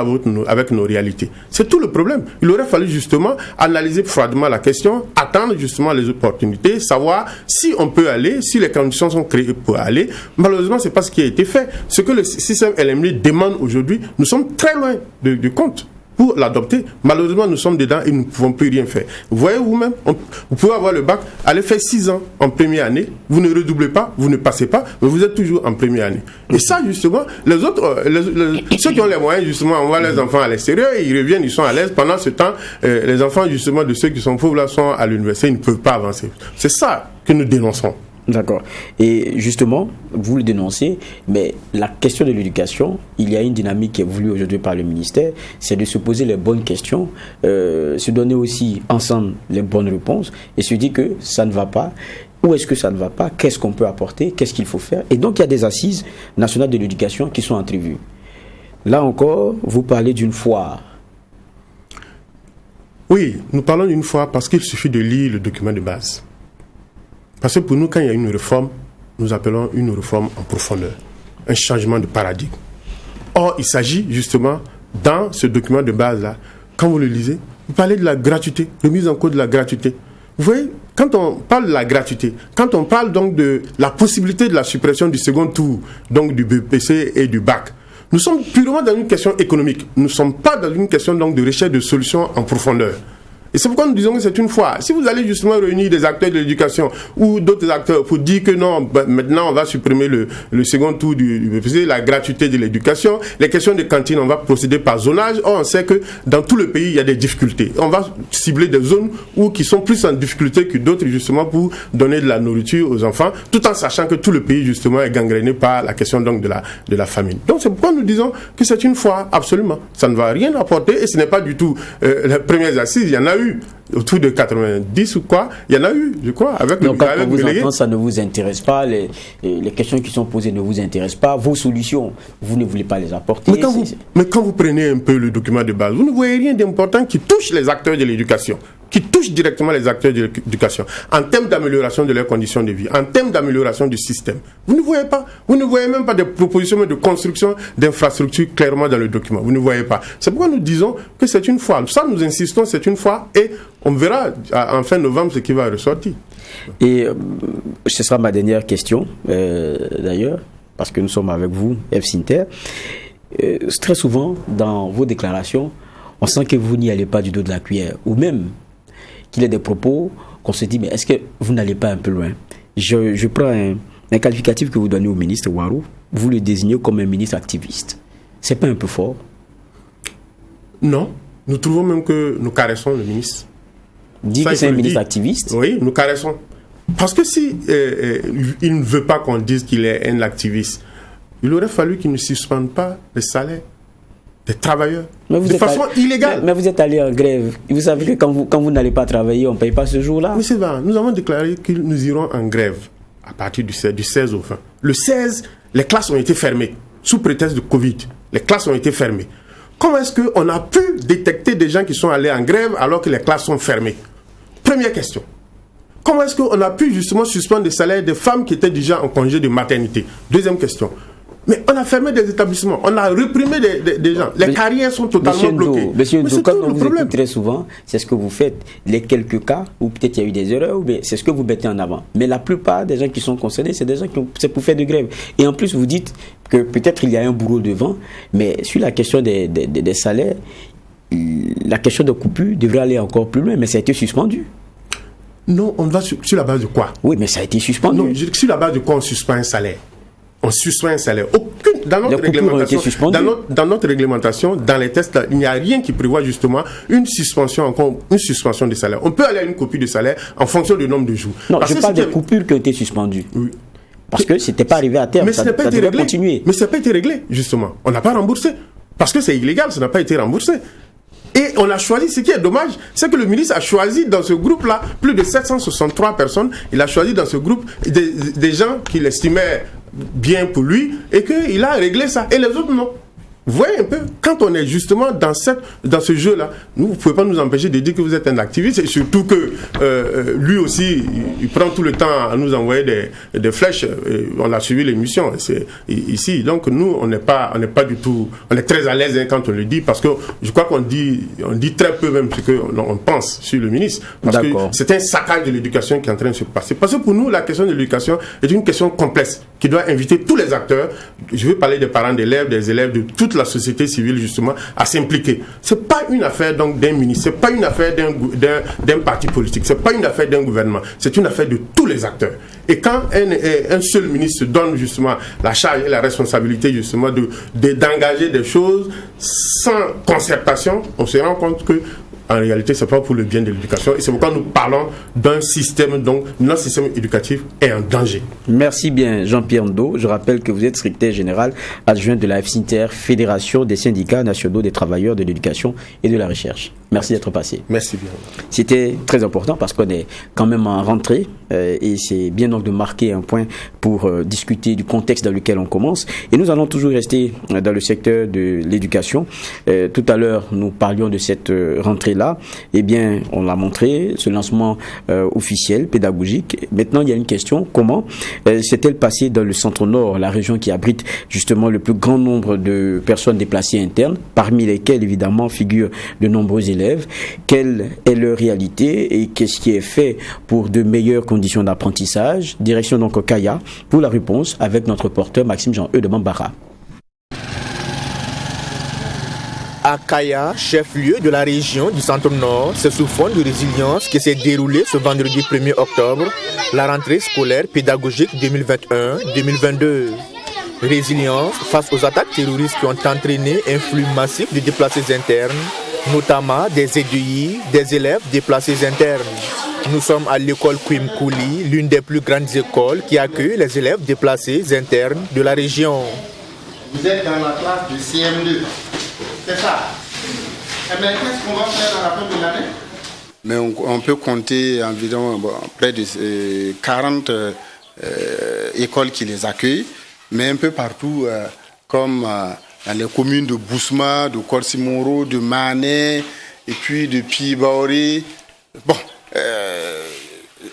avec nos réalités? C'est tout le problème. Il aurait fallu justement analyser froidement la question, attendre justement les opportunités, savoir si on peut aller, si les conditions sont créées pour aller. Malheureusement, c'est pas ce qui a été fait. Ce que le système LMD demande aujourd'hui, nous sommes très loin du compte. Pour l'adopter, malheureusement, nous sommes dedans et nous ne pouvons plus rien faire. Vous voyez vous-même, vous pouvez avoir le bac, aller faire 6 ans en première année, vous ne redoublez pas, vous ne passez pas, mais vous êtes toujours en première année. Et ça, justement, les autres, ceux qui ont les moyens, justement, envoient leurs enfants à l'extérieur et ils reviennent, ils sont à l'aise. Pendant ce temps, les enfants, justement, de ceux qui sont pauvres là, sont à l'université, ils ne peuvent pas avancer. C'est ça que nous dénonçons. D'accord. Et justement, vous le dénoncez, mais la question de l'éducation, il y a une dynamique qui est voulue aujourd'hui par le ministère, c'est de se poser les bonnes questions, se donner aussi ensemble les bonnes réponses et se dire que ça ne va pas. Où est-ce que ça ne va pas? Qu'est-ce qu'on peut apporter? Qu'est-ce qu'il faut faire? Et donc, il y a des assises nationales de l'éducation qui sont entrevues. Là encore, vous parlez d'une foire. Oui, nous parlons d'une foire parce qu'il suffit de lire le document de base. Parce que pour nous, quand il y a une réforme, nous appelons une réforme en profondeur, un changement de paradigme. Or, il s'agit justement, dans ce document de base-là, quand vous le lisez, vous parlez de la gratuité, de mise en cause de la gratuité. Vous voyez, quand on parle de la gratuité, quand on parle donc de la possibilité de la suppression du second tour, donc du BPC et du bac, nous sommes purement dans une question économique. Nous ne sommes pas dans une question donc de recherche de solutions en profondeur. Et c'est pourquoi nous disons que c'est une fois. Si vous allez justement réunir des acteurs de l'éducation ou d'autres acteurs pour dire que non, maintenant on va supprimer le second tour du BPC, la gratuité de l'éducation, les questions de cantine, on va procéder par zonage. Or, on sait que dans tout le pays, il y a des difficultés. On va cibler des zones qui sont plus en difficulté que d'autres justement pour donner de la nourriture aux enfants, tout en sachant que tout le pays justement est gangréné par la question donc de la famine. Donc c'est pourquoi nous disons que c'est une fois, absolument. Ça ne va rien apporter et ce n'est pas du tout les premières assises. Il y en a eu autour de 90 ou quoi, il y en a eu, je crois, avec donc, le quand vous entendez, ça ne vous intéresse pas, les questions qui sont posées ne vous intéressent pas, vos solutions, vous ne voulez pas les apporter. Mais quand vous prenez un peu le document de base, vous ne voyez rien d'important qui touche les acteurs de l'éducation, qui touche directement les acteurs de l'éducation, en termes d'amélioration de leurs conditions de vie, en termes d'amélioration du système. Vous ne voyez pas, vous ne voyez même pas des propositions de construction d'infrastructures clairement dans le document. Vous ne voyez pas. C'est pourquoi nous disons que c'est une fois. Ça, nous insistons, c'est une fois et on verra en fin novembre ce qui va ressortir. Et ce sera ma dernière question, d'ailleurs, parce que nous sommes avec vous, F-Sinter. Très souvent, dans vos déclarations, on sent que vous n'y allez pas du dos de la cuillère, ou même qu'il y a des propos qu'on se dit, mais est-ce que vous n'allez pas un peu loin? Je prends un qualificatif que vous donnez au ministre Ouarou, vous le désignez comme un ministre activiste. C'est pas un peu fort? Non, nous trouvons même que nous caressons le ministre. Dit que c'est un ministre activiste? Oui, nous caressons. Parce que si il ne veut pas qu'on dise qu'il est un activiste, il aurait fallu qu'il ne suspende pas les salaires des travailleurs de façon illégale. Mais vous êtes allé en grève. Vous savez que quand vous n'allez pas travailler, on ne paye pas ce jour-là. Mais c'est vrai, nous avons déclaré que nous irons en grève à partir du 16 au 20. Le 16, les classes ont été fermées. Sous prétexte de Covid, les classes ont été fermées. Comment est-ce qu'on a pu détecter des gens qui sont allés en grève alors que les classes sont fermées? Première question. comment est-ce qu'on a pu justement suspendre des salaires des femmes qui étaient déjà en congé de maternité? Deuxième question. Mais on a fermé des établissements, on a réprimé des gens. Les carrières sont totalement bloquées. Monsieur Ndo, quand on vous écoute très souvent, c'est ce que vous faites. Les quelques cas où peut-être il y a eu des erreurs, c'est ce que vous mettez en avant. Mais la plupart des gens qui sont concernés, c'est des gens c'est pour faire de grève. Et en plus, vous dites que peut-être il y a un bourreau devant, mais sur la question des salaires, la question de coupure devrait aller encore plus loin, mais ça a été suspendu. Non, on va sur la base de quoi? Oui, mais ça a été suspendu. Non, sur la base de quoi on suspend un salaire? On suspend un salaire. Dans notre réglementation, dans les tests, il n'y a rien qui prévoit justement une suspension des salaires. On peut aller à une copie de salaire en fonction du nombre de jours. Non, je parle des coupures qui ont été suspendues. Oui. Parce que ce n'était pas arrivé à terme. Mais ça n'a pas été réglé. Continuer. Mais ça n'a pas été réglé, justement. On n'a pas remboursé. Parce que c'est illégal, ça n'a pas été remboursé. Et on a choisi, ce qui est dommage, c'est que le ministre a choisi dans ce groupe-là plus de 763 personnes. Il a choisi dans ce groupe des gens qu'il estimait bien pour lui et qu'il a réglé ça. Et les autres, non. Vous voyez un peu, quand on est justement dans ce jeu-là, vous ne pouvez pas nous empêcher de dire que vous êtes un activiste, et surtout que lui aussi, il prend tout le temps à nous envoyer des flèches. On a suivi l'émission ici. Donc nous, on n'est pas du tout, on est très à l'aise quand on le dit, parce que je crois qu'on dit très peu même ce qu'on pense sur le ministre. Parce que c'est un saccage de l'éducation qui est en train de se passer. Parce que pour nous, la question de l'éducation est une question complexe qui doit inviter tous les acteurs. Je veux parler des parents d'élèves, des élèves, de toute la société civile justement à s'impliquer. C'est pas une affaire donc d'un ministre, c'est pas une affaire d'un parti politique, c'est pas une affaire d'un gouvernement, c'est une affaire de tous les acteurs. Et quand un seul ministre donne justement la charge et la responsabilité justement d'engager des choses sans concertation, on se rend compte que en réalité, c'est pas pour le bien de l'éducation. Et c'est pourquoi nous parlons d'un système, donc notre système éducatif est en danger. Merci bien, Jean-Pierre Ndo. Je rappelle que vous êtes secrétaire général adjoint de la FSINTER, Fédération des syndicats nationaux des travailleurs de l'éducation et de la recherche. Merci d'être passé. Merci bien. C'était très important parce qu'on est quand même en rentrée et c'est bien donc de marquer un point pour discuter du contexte dans lequel on commence. Et nous allons toujours rester dans le secteur de l'éducation. Tout à l'heure, nous parlions de cette rentrée-là. Eh bien, on l'a montré, ce lancement officiel, pédagogique. Maintenant, il y a une question. Comment s'est-elle passée dans le centre-nord, la région qui abrite justement le plus grand nombre de personnes déplacées internes, parmi lesquelles, évidemment, figurent de nombreux élèves? Quelle est leur réalité et qu'est-ce qui est fait pour de meilleures conditions d'apprentissage? Direction donc au Kaya pour la réponse avec notre porteur Maxime Jean-E de Bambara. À Kaya, chef-lieu de la région du Centre-Nord, c'est sous fond de résilience qui s'est déroulé ce vendredi 1er octobre la rentrée scolaire pédagogique 2021-2022. Résilience face aux attaques terroristes qui ont entraîné un flux massif de déplacés internes, notamment des EDI, des élèves déplacés internes. Nous sommes à l'école Kwimkouli, l'une des plus grandes écoles qui accueille les élèves déplacés internes de la région. Vous êtes dans la classe de CM2, c'est ça. Eh bien, qu'est-ce qu'on va faire dans la fin de l'année? Mais on peut compter environ près de 40 écoles qui les accueillent, mais un peu partout, comme dans les communes de Bousma, de Korsimoro, de Mané, et puis de Pibaori. Bon,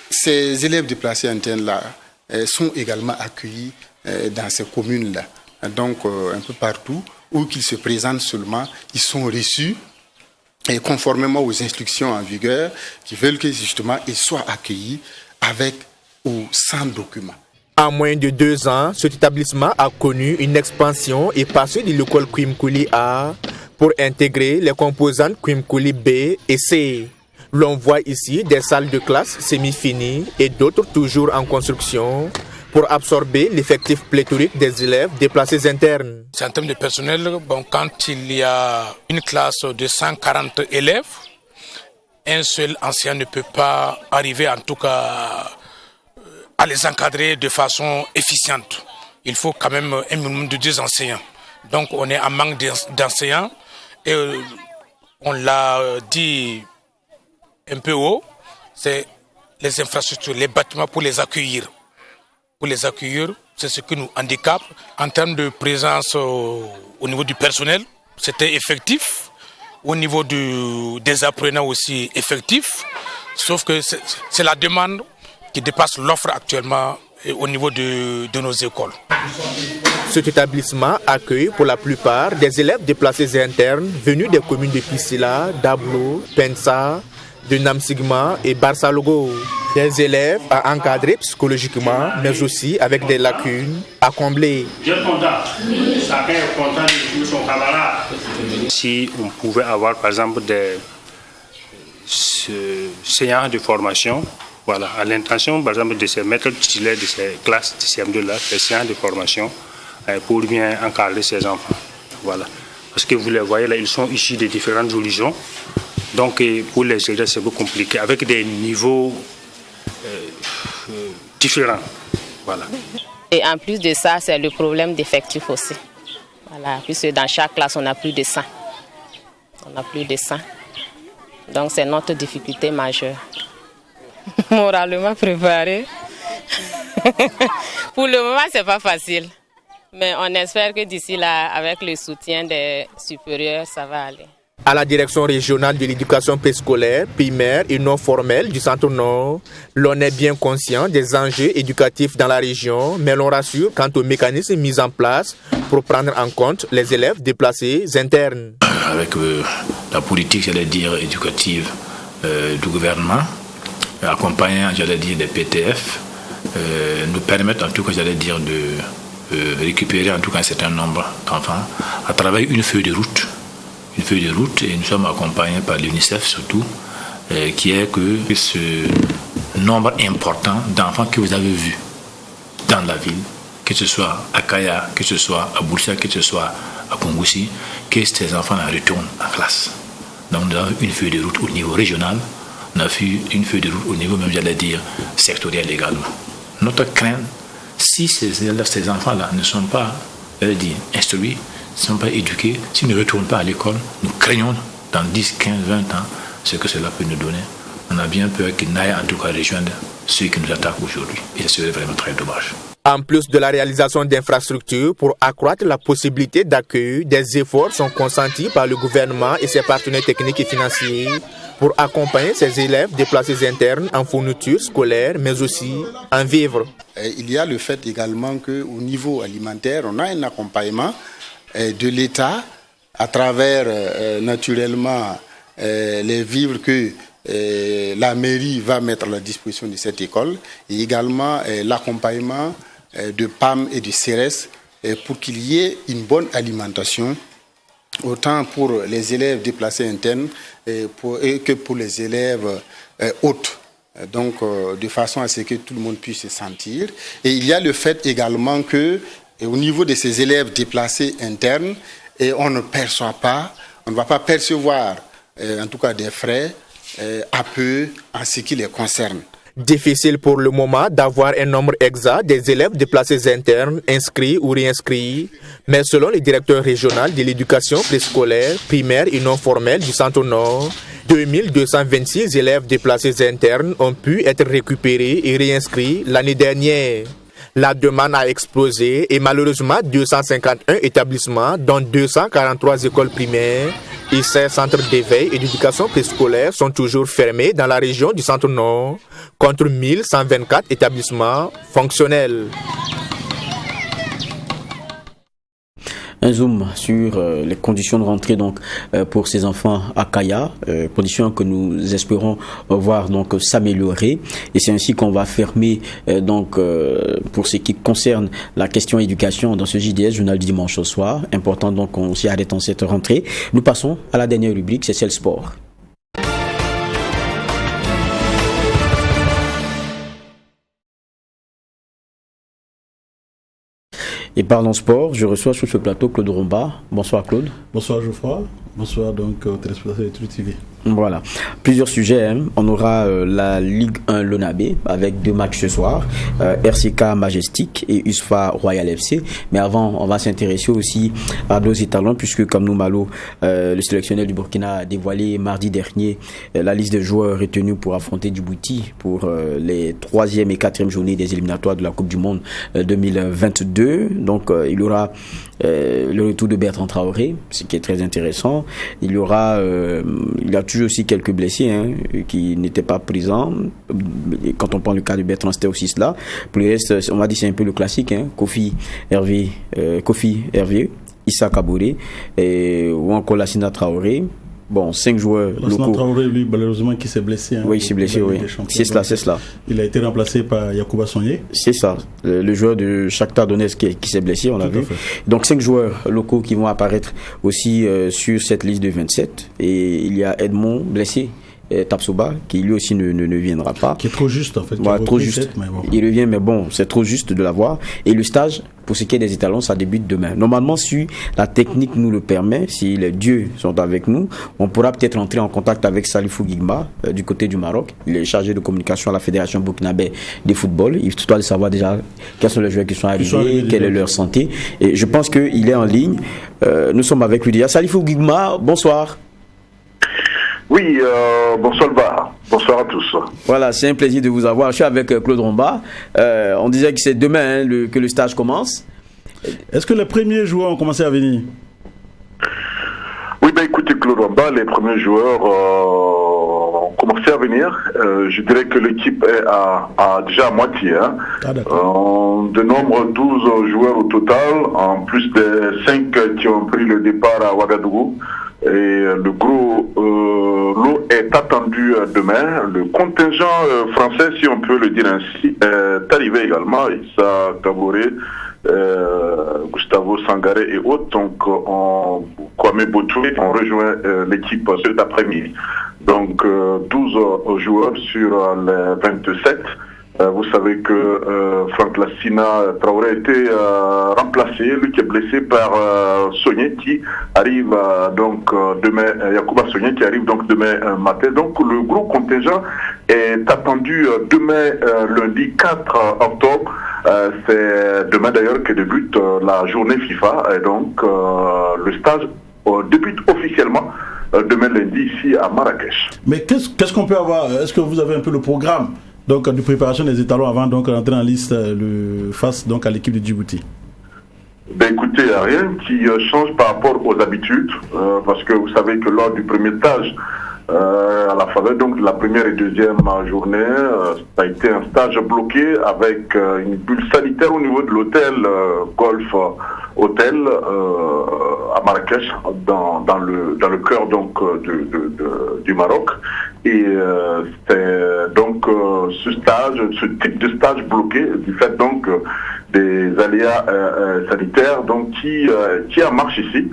ces élèves déplacés internes-là sont également accueillis dans ces communes-là. Donc, un peu partout où qu'ils se présentent seulement, ils sont reçus et conformément aux instructions en vigueur qui veulent que justement ils soient accueillis avec ou sans documents. En moins de 2 ans, cet établissement a connu une expansion et passé de l'école Kwimkouli A pour intégrer les composantes Kwimkouli B et C. L'on voit ici des salles de classe semi-finies et d'autres toujours en construction pour absorber l'effectif pléthorique des élèves déplacés internes. En termes de personnel, quand il y a une classe de 140 élèves, un seul enseignant ne peut pas arriver en tout cas à les encadrer de façon efficiente. Il faut quand même un minimum de 2 enseignants. Donc on est en manque d'enseignants et on l'a dit un peu haut, c'est les infrastructures, les bâtiments pour les accueillir. Pour les accueillir, c'est ce qui nous handicape. En termes de présence au niveau du personnel, c'était effectif. Au niveau des apprenants aussi effectif. Sauf que c'est la demande qui dépasse l'offre actuellement au niveau de nos écoles. Cet établissement accueille pour la plupart des élèves déplacés internes venus des communes de Piscila, Dablo, Pensa, de Namsigma et Barsalogo. Des élèves à encadrer psychologiquement, mais aussi avec des lacunes à combler. Chacun est content de jouer son camarade. Si on pouvait avoir par exemple des séances de formation, voilà, à l'intention par exemple de ces maîtres titulaires de ces classes de CM2 là, des séances de formation pour bien encadrer ces enfants. Voilà. Parce que vous les voyez là, ils sont issus de différentes religions. Donc pour les aider, c'est un peu compliqué, avec des niveaux différents. Voilà. Et en plus de ça, c'est le problème d'effectifs aussi. Voilà, puisque dans chaque classe, on n'a plus de 100. On n'a plus de 100. Donc c'est notre difficulté majeure. Moralement préparé. Pour le moment, c'est pas facile. Mais on espère que d'ici là, avec le soutien des supérieurs, ça va aller. À la direction régionale de l'éducation préscolaire, primaire et non formelle du Centre-Nord, l'on est bien conscient des enjeux éducatifs dans la région, mais l'on rassure quant aux mécanismes mis en place pour prendre en compte les élèves déplacés internes. Avec la politique, j'allais dire, éducative du gouvernement, accompagnant, j'allais dire, des PTF, nous permettent en tout cas, j'allais dire, de récupérer en tout cas un certain nombre d'enfants à travers une feuille de route. Une feuille de route, et nous sommes accompagnés par l'UNICEF surtout, qui est que ce nombre important d'enfants que vous avez vus dans la ville, que ce soit à Kaya, que ce soit à Boursia, que ce soit à Pongoussi, que ces enfants-là retournent en classe. Donc nous avons une feuille de route au niveau régional, on a fait une feuille de route au niveau même, j'allais dire, sectoriel également. Notre crainte, si ces enfants-là ne sont pas, j'allais dire, instruits, ne sont pas éduqués, s'ils ne retournent pas à l'école, nous craignons dans 10, 15, 20 ans ce que cela peut nous donner. On a bien peur qu'ils n'aillent en tout cas rejoindre ceux qui nous attaquent aujourd'hui. Et ce serait vraiment très dommage. En plus de la réalisation d'infrastructures pour accroître la possibilité d'accueil, des efforts sont consentis par le gouvernement et ses partenaires techniques et financiers pour accompagner ces élèves déplacés internes en fourniture scolaire, mais aussi en vivres. Il y a le fait également qu'au niveau alimentaire, on a un accompagnement de l'État à travers naturellement les vivres que la mairie va mettre à la disposition de cette école et également l'accompagnement de PAM et de CERES pour qu'il y ait une bonne alimentation autant pour les élèves déplacés internes que pour les élèves hôtes. Donc de façon à ce que tout le monde puisse se sentir. Et il y a le fait également que au niveau de ces élèves déplacés internes, on ne perçoit pas, on ne va pas percevoir en tout cas des frais à peu en ce qui les concerne. Difficile pour le moment d'avoir un nombre exact des élèves déplacés internes inscrits ou réinscrits, mais selon le directeur régional de l'éducation préscolaire, primaire et non formelle du Centre-Nord, 2226 élèves déplacés internes ont pu être récupérés et réinscrits l'année dernière. La demande a explosé et malheureusement 251 établissements, dont 243 écoles primaires et 16 centres d'éveil et d'éducation préscolaire sont toujours fermés dans la région du Centre-Nord, contre 1124 établissements fonctionnels. Un zoom sur les conditions de rentrée donc pour ces enfants à Kaya, conditions que nous espérons voir donc s'améliorer, et c'est ainsi qu'on va fermer donc pour ce qui concerne la question éducation dans ce JDS journal du dimanche au soir. Important donc qu'on s'y arrête en cette rentrée. Nous passons à la dernière rubrique, c'est celle sport. Et parlons sport, je reçois sur ce plateau Claude Romba. Bonsoir Claude. Bonsoir Geoffroy. Bonsoir donc aux téléspectateurs de Truth TV. Voilà, plusieurs sujets. Hein. On aura la Ligue 1 Lonabé avec 2 matchs ce soir, RCK Majestic et USFA Royal FC. Mais avant, on va s'intéresser aussi à nos étalons, puisque comme nous Malo, le sélectionneur du Burkina a dévoilé mardi dernier la liste des joueurs retenus pour affronter Djibouti pour les 3e et 4e journées des éliminatoires de la Coupe du Monde 2022. Donc il y aura le retour de Bertrand Traoré, ce qui est très intéressant. Il y a toujours aussi quelques blessés qui n'étaient pas présents. Quand on prend le cas de Bertrand, c'était aussi cela. Pour le reste, on va dire c'est un peu le classique. Kofi Hervé, Issa Kaboré ou encore Lassina Traoré. Bon, 5 joueurs locaux. Traoré, lui, malheureusement, qui s'est blessé. Oui, il s'est blessé, oui. C'est cela. Il a été remplacé par Yacouba Sogné. C'est ça, le joueur de Shakhtar Donetsk qui s'est blessé, on l'a vu. Donc 5 joueurs locaux qui vont apparaître aussi sur cette liste de 27. Et il y a Edmond blessé. Tapsoba, qui lui aussi ne viendra pas. Qui est trop juste en fait. Trop juste. Il revient, mais bon, c'est trop juste de l'avoir. Et le stage, pour ce qui est des étalons, ça débute demain. Normalement, si la technique nous le permet, si les dieux sont avec nous, on pourra peut-être entrer en contact avec Salifou Guigma du côté du Maroc. Il est chargé de communication à la Fédération burkinabé de football. Il doit savoir déjà quels sont les joueurs qui sont arrivés, quelle est leur santé. Et je pense qu'il est en ligne. Nous sommes avec lui déjà. Salifou Guigma, bonsoir. Oui, bonsoir bonsoir à tous. Voilà, c'est un plaisir de vous avoir. Je suis avec Claude Romba. On disait que c'est demain que le stage commence. Est-ce que les premiers joueurs ont commencé à venir? Oui, écoutez Claude Romba, les premiers joueurs ont commencé à venir. Je dirais que l'équipe est déjà à moitié. De nombre 12 joueurs au total, en plus des 5 qui ont pris le départ à Ouagadougou. Et le gros lot est attendu demain. Le contingent français, si on peut le dire ainsi, est arrivé également. Issa Kaboré, Gustavo Sangaré et autres. Donc, Kwame Botoué ont rejoint l'équipe cet après-midi. Donc, 12 joueurs sur les 27. Vous savez que Franck Lassina Traoré a été remplacé, lui qui est blessé par Sogné qui arrive donc demain, Yacouba Sogné qui arrive donc demain matin. Donc le gros contingent est attendu demain lundi 4 octobre. C'est demain d'ailleurs que débute la journée FIFA et donc le stage débute officiellement demain lundi ici à Marrakech. Mais qu'est-ce qu'on peut avoir? Est-ce que vous avez un peu le programme donc de préparation des étalons avant donc d'entrer en liste face donc à l'équipe de Djibouti? Écoutez, il n'y a rien qui change par rapport aux habitudes, parce que vous savez que lors du premier stage, à la faveur donc de la première et deuxième journée, ça a été un stage bloqué avec une bulle sanitaire au niveau de l'hôtel Golf Hôtel à Marrakech, dans le cœur donc du Maroc. Et c'est donc ce type de stage bloqué du fait donc des aléas sanitaires donc qui en marche ici.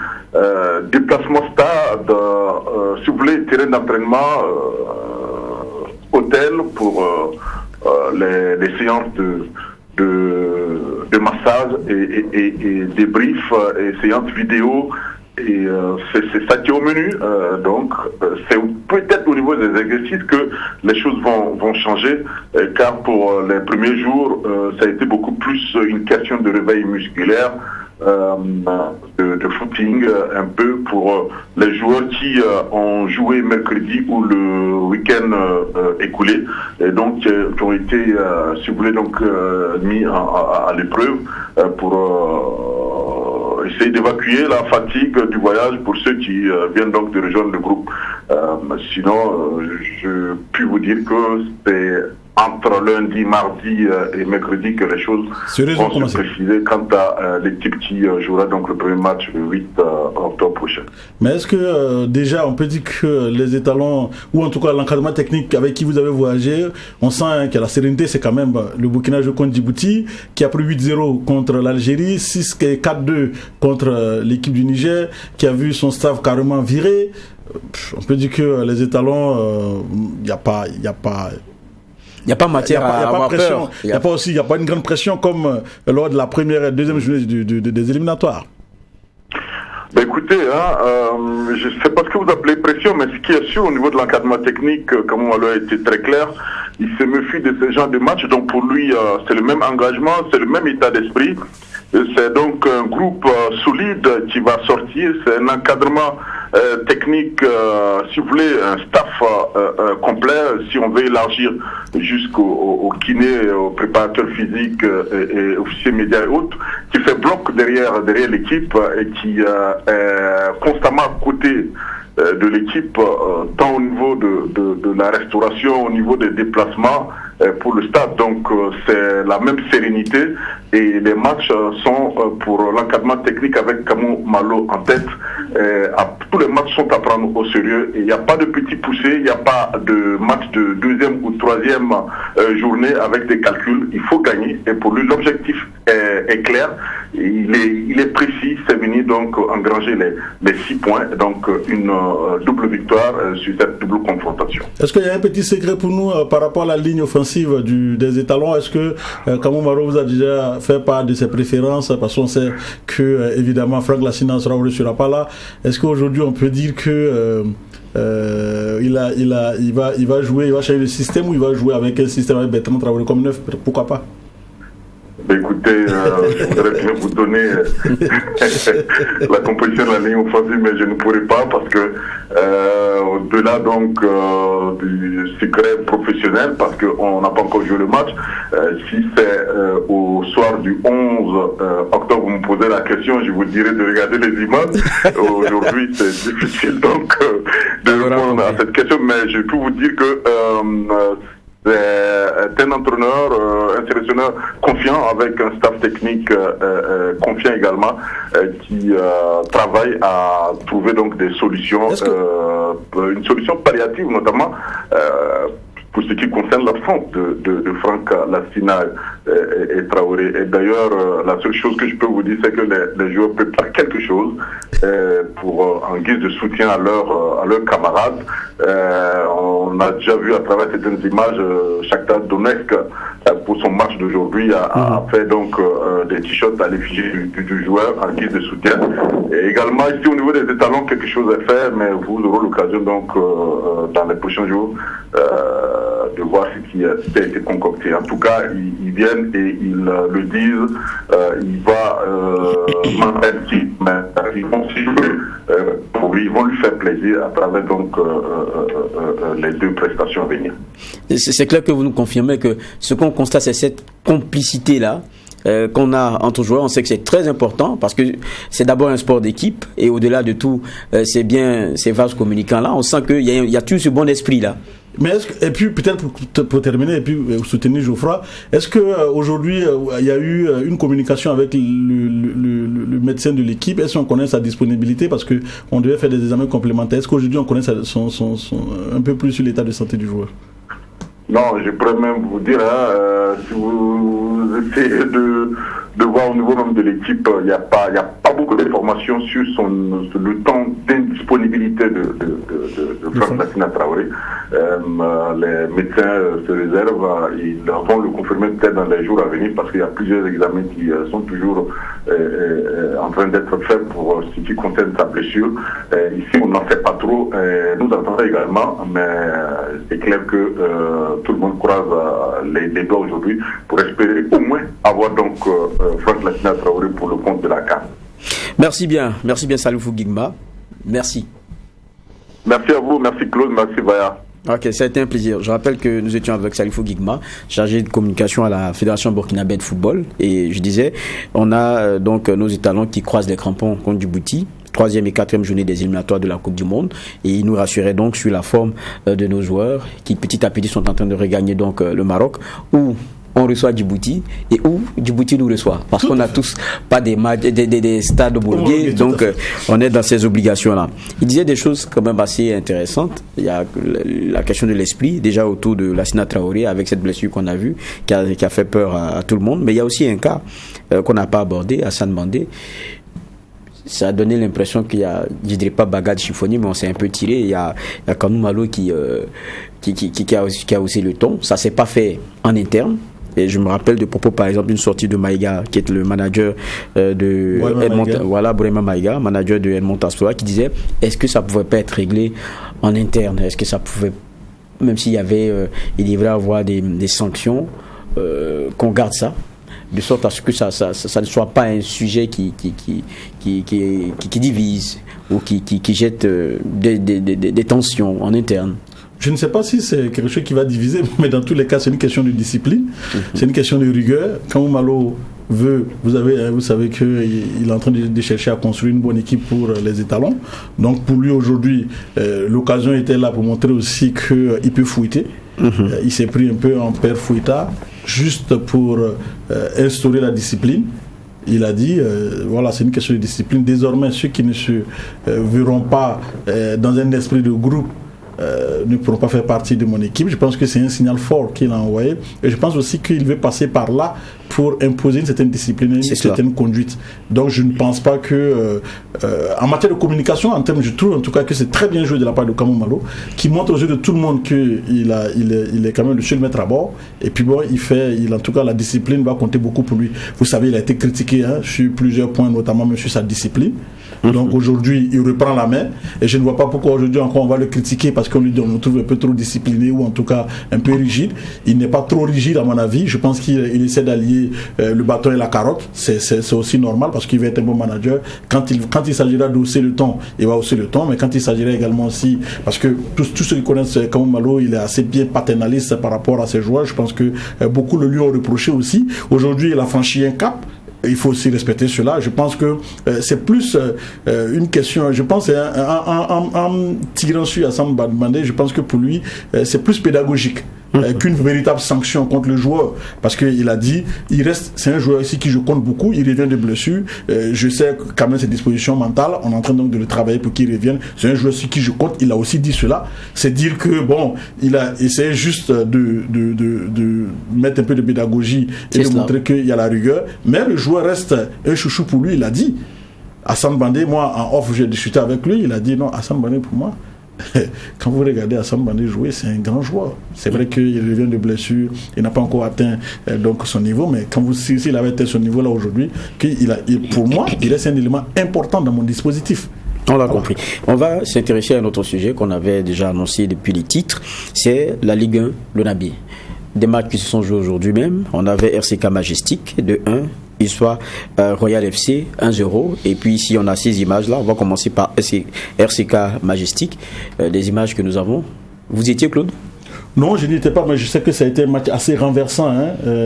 Déplacement stade, si vous voulez, terrain d'entraînement, hôtel pour les séances de massage et débrief et séances vidéo. Et c'est ça qui est au menu. Donc, c'est peut-être au niveau des exercices que les choses vont changer, car pour les premiers jours, ça a été beaucoup plus une question de réveil musculaire, de footing, un peu pour les joueurs qui ont joué mercredi ou le week-end écoulé, et donc qui ont été, si vous voulez, donc mis à l'épreuve pour essayer d'évacuer la fatigue du voyage pour ceux qui viennent donc de rejoindre le groupe. Sinon, je puis vous dire que c'est entre lundi, mardi et mercredi que les choses vont se préciser quant à l'équipe qui jouera donc le premier match le 8 octobre prochain. Mais est-ce que déjà on peut dire que les étalons, ou en tout cas l'encadrement technique avec qui vous avez voyagé, on sent que la sérénité, c'est quand même le Burkina joue contre Djibouti, qui a pris 8-0 contre l'Algérie, 4-2 contre l'équipe du Niger, qui a vu son staff carrément viré. On peut dire que les étalons, il n'y a pas matière à avoir peur. Il n'y a pas une grande pression comme lors de la première et deuxième journée des éliminatoires. Écoutez, je ne sais pas ce que vous appelez pression, mais ce qui est sûr au niveau de l'encadrement technique, comme on l'a été très clair, il se méfie de ce genre de match. Donc pour lui, c'est le même engagement, c'est le même état d'esprit. C'est donc un groupe solide qui va sortir. C'est un encadrement technique, si vous voulez, un staff complet, si on veut élargir jusqu'au kiné, aux préparateurs physiques et officiers médias et autres, qui fait bloc derrière l'équipe et qui est constamment à côté de l'équipe, tant au niveau de la restauration, au niveau des déplacements pour le stade. Donc c'est la même sérénité et les matchs sont pour l'encadrement technique avec Kamou Malo en tête. Tous les matchs sont à prendre au sérieux et il n'y a pas de petits poussés, il n'y a pas de match de deuxième ou troisième journée avec des calculs. Il faut gagner et pour lui l'objectif est clair, il est précis, c'est venir donc engranger les 6 points, donc une double victoire sur cette double confrontation. Est-ce qu'il y a un petit secret pour nous par rapport à la ligne offensive des étalons? Est-ce que Kamou Malo vous a déjà fait part de ses préférences, parce qu'on sait que évidemment Franck Lassina ne sera pas là? Est-ce qu'aujourd'hui on peut dire que il va jouer, il va changer de système, ou il va jouer avec un système avec Bertrand Traoré comme neuf? Pourquoi pas? Écoutez, je voudrais bien vous donner la composition de la ligne offensive, mais je ne pourrai pas parce que au-delà donc du secret professionnel, parce qu'on n'a pas encore joué le match, si c'est au soir du 11 octobre vous me posez la question, je vous dirai de regarder les images. Aujourd'hui c'est difficile donc de répondre à cette question, mais je peux vous dire que c'est un entraîneur, un sélectionneur confiant avec un staff technique confiant également qui travaille à trouver donc des solutions, une solution palliative notamment pour ce qui concerne l'absence de Franck Lassina et Traoré. Et d'ailleurs, la seule chose que je peux vous dire, c'est que les joueurs peuvent faire quelque chose pour en guise de soutien à leurs camarades. On a déjà vu à travers certaines images, Shakhtar Donetsk, pour son match d'aujourd'hui, a fait donc des t-shirts à l'effigie du joueur en guise de soutien. Et également, ici au niveau des étalons, quelque chose est fait, mais vous aurez l'occasion donc dans les prochains jours de voir ce qui a été concocté. En tout cas, ils viennent et ils le disent, il va ils vont lui faire plaisir à travers donc les 2 prestations à venir. C'est clair que vous nous confirmez que ce qu'on constate, c'est cette complicité-là qu'on a entre joueurs. On sait que c'est très important parce que c'est d'abord un sport d'équipe et au-delà de tout, c'est bien ces vases communicants-là. On sent qu'il y a tout ce bon esprit-là. Mais et puis peut-être pour terminer et puis soutenir Geoffroy, est-ce que aujourd'hui il y a eu une communication avec le médecin de l'équipe? Est-ce qu'on connaît sa disponibilité, parce que on devait faire des examens complémentaires? Est-ce qu'aujourd'hui on connaît un peu plus sur l'état de santé du joueur? Non, je pourrais même vous dire, si vous essayez de voir au niveau même de l'équipe, il n'y a pas beaucoup d'informations sur le temps d'indisponibilité de Franck Lassina Traoré. Les médecins se réservent, ils vont le confirmer peut-être dans les jours à venir, parce qu'il y a plusieurs examens qui sont toujours en train d'être faits pour ce qui concerne sa blessure. Ici, on n'en sait pas trop. Nous attendons également, mais c'est clair que tout le monde croise les doigts aujourd'hui pour espérer au moins avoir donc Franck Lassina Traoré pour le compte de la CAN. Merci bien Salifou Guigma. Merci. Merci à vous, merci Claude, merci Vaya. Ok, ça a été un plaisir. Je rappelle que nous étions avec Salifou Guigma, chargé de communication à la Fédération burkinabé de football. Et je disais, on a donc nos étalons qui croisent les crampons contre Djibouti. 3e et 4e journée des éliminatoires de la Coupe du Monde, et il nous rassurait donc sur la forme de nos joueurs qui petit à petit sont en train de regagner donc le Maroc, où on reçoit Djibouti et où Djibouti nous reçoit, parce qu'on n'a tous pas des matchs, des stades homologués, donc on est dans ces obligations-là. Il disait des choses quand même assez intéressantes. Il y a la question de l'esprit, déjà autour de Lassina Traoré, avec cette blessure qu'on a vue, qui a fait peur à tout le monde, mais il y a aussi un cas qu'on n'a pas abordé, Hassan Mandé. Ça a donné l'impression qu'il y a, je dirais pas bagarre de chiffonnier, mais on s'est un peu tiré. Il y a Kamou Malo qui a haussé le ton. Ça s'est pas fait en interne. Et je me rappelle de propos, par exemple, d'une sortie de Maïga, qui est le manager de Bourema Maïga, manager de Edmond Assoa, qui disait, est-ce que ça pouvait pas être réglé en interne? Est-ce que ça pouvait, même s'il y avait, il devrait avoir des sanctions, qu'on garde ça, de sorte à ce que ça ne soit pas un sujet qui divise ou qui jette des tensions en interne. Je ne sais pas si c'est quelque chose qui va diviser, mais dans tous les cas, c'est une question de discipline, c'est une question de rigueur. Kamou Malo vous savez qu'il est en train de chercher à construire une bonne équipe pour les étalons. Donc pour lui aujourd'hui, l'occasion était là pour montrer aussi qu'il peut fouetter. Il s'est pris un peu en père fouettard juste pour instaurer la discipline. Il a dit, voilà, c'est une question de discipline. Désormais, ceux qui ne se verront pas dans un esprit de groupe ne pourront pas faire partie de mon équipe. Je pense que c'est un signal fort qu'il a envoyé. Et je pense aussi qu'il veut passer par là pour imposer une certaine discipline, une certaine conduite. Donc je ne pense pas que, en matière de communication, en termes, je trouve en tout cas que c'est très bien joué de la part de Kamou Malo, qui montre aux yeux de tout le monde qu'il est quand même le seul maître à bord. Et puis bon, en tout cas, la discipline va compter beaucoup pour lui. Vous savez, il a été critiqué sur plusieurs points, notamment même sur sa discipline. Donc aujourd'hui, il reprend la main. Et je ne vois pas pourquoi aujourd'hui encore on va le critiquer parce qu'on lui dit on le trouve un peu trop discipliné ou en tout cas un peu rigide. Il n'est pas trop rigide à mon avis. Je pense qu'il essaie d'allier le bâton et la carotte. C'est aussi normal parce qu'il va être un bon manager. Quand il s'agira d'hausser le ton, il va hausser le ton. Mais quand il s'agira également aussi, parce que tous ceux qui connaissent Kamou Malo, il est assez bien paternaliste par rapport à ses joueurs. Je pense que beaucoup le lui ont reproché aussi. Aujourd'hui, il a franchi un cap. Il faut aussi respecter cela. Je pense que c'est plus une question. Je pense en tirant sur Hassan Bandé, je pense que pour lui, c'est plus pédagogique qu'une véritable sanction contre le joueur. Parce qu'il a dit, c'est un joueur ici qui je compte beaucoup. Il revient de blessure. Je sais quand même ses dispositions mentales. On est en train donc de le travailler pour qu'il revienne. C'est un joueur ici qui je compte. Il a aussi dit cela. C'est dire que bon, il a essayé juste de mettre un peu de pédagogie et de montrer qu'il y a la rigueur. Mais le joueur reste un chouchou pour lui. Il a dit, Hassan Bandé, moi en off j'ai discuté avec lui. Il a dit non, Hassan Bandé pour moi. Quand vous regardez Hassan Bandé jouer, c'est un grand joueur. C'est vrai qu'il revient de blessure, il n'a pas encore atteint donc son niveau, mais s'il avait atteint son niveau là aujourd'hui, pour moi, il reste un élément important dans mon dispositif. On l'a compris. On va s'intéresser à un autre sujet qu'on avait déjà annoncé depuis les titres, c'est la Ligue 1, l'ONABI. Des matchs qui se sont joués aujourd'hui même. On avait RCK Majestic de 1. Histoire Royal FC 1-0 et puis ici on a ces images là, on va commencer par RCK Majestic, des images que nous avons. Vous étiez Claude? Non, je n'y étais pas, mais je sais que ça a été un match assez renversant.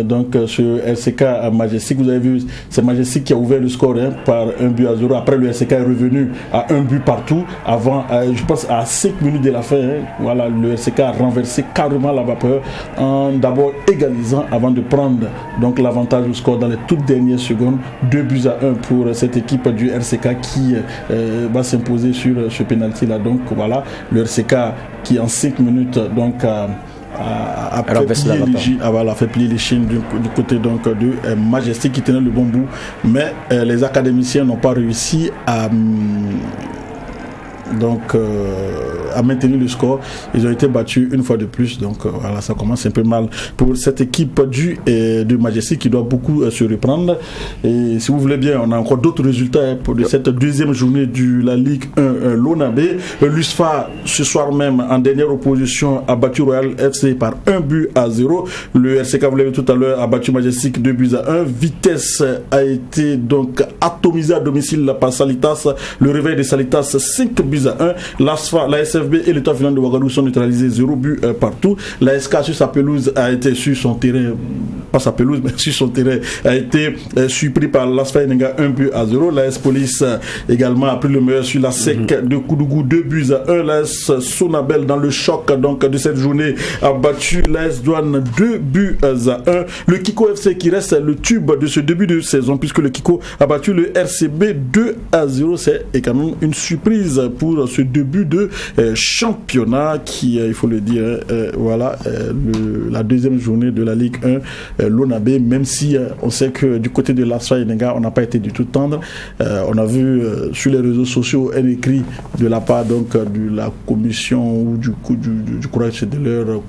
Donc, sur RCK à Majestic, vous avez vu, c'est Majestic qui a ouvert le score par 1-0. Après, le RCK est revenu à 1 but partout. Avant, je pense à 5 minutes de la fin, voilà, le RCK a renversé carrément la vapeur en d'abord égalisant avant de prendre donc l'avantage au score dans les toutes dernières secondes. 2-1 pour cette équipe du RCK qui va s'imposer sur ce pénalty-là. Donc, voilà, le RCK qui en 5 minutes donc a fait plier les chaînes du côté donc de Majestic qui tenait le bon bout, mais les académiciens n'ont pas réussi à maintenir le score. Ils ont été battus une fois de plus, donc voilà, ça commence un peu mal pour cette équipe de Majestic qui doit beaucoup se reprendre. Et si vous voulez bien, on a encore d'autres résultats pour cette deuxième journée de la Ligue 1 l'ONABE. L'USFA ce soir même en dernière opposition a battu Royal FC par 1-0. Le RCK, vous l'avez tout à l'heure, a battu Majestic 2-1. Vitesse a été donc atomisé à domicile par Salitas. Le réveil de Salitas 5-1. La SFB et l'État final de Ouagadougou sont neutralisés 0 but partout. La SK sur sa pelouse a été sur son terrain, pas sa pelouse mais sur son terrain, a été surpris par l'ASFA Enenga 1-0. La S Police également a pris le meilleur sur la SEC de Koudougou 2-1. La S Sonabel dans le choc donc de cette journée a battu la S Douane 2-1. Le Kiko FC qui reste le tube de ce début de saison puisque le Kiko a battu le RCB 2-0. C'est quand même une surprise pour ce début de championnat qui, il faut le dire, voilà, la deuxième journée de la Ligue 1 l'ONABE, même si on sait que du côté de l'ASFA Enenga on n'a pas été du tout tendre. On a vu sur les réseaux sociaux un écrit de la part donc de la commission ou du courage de leur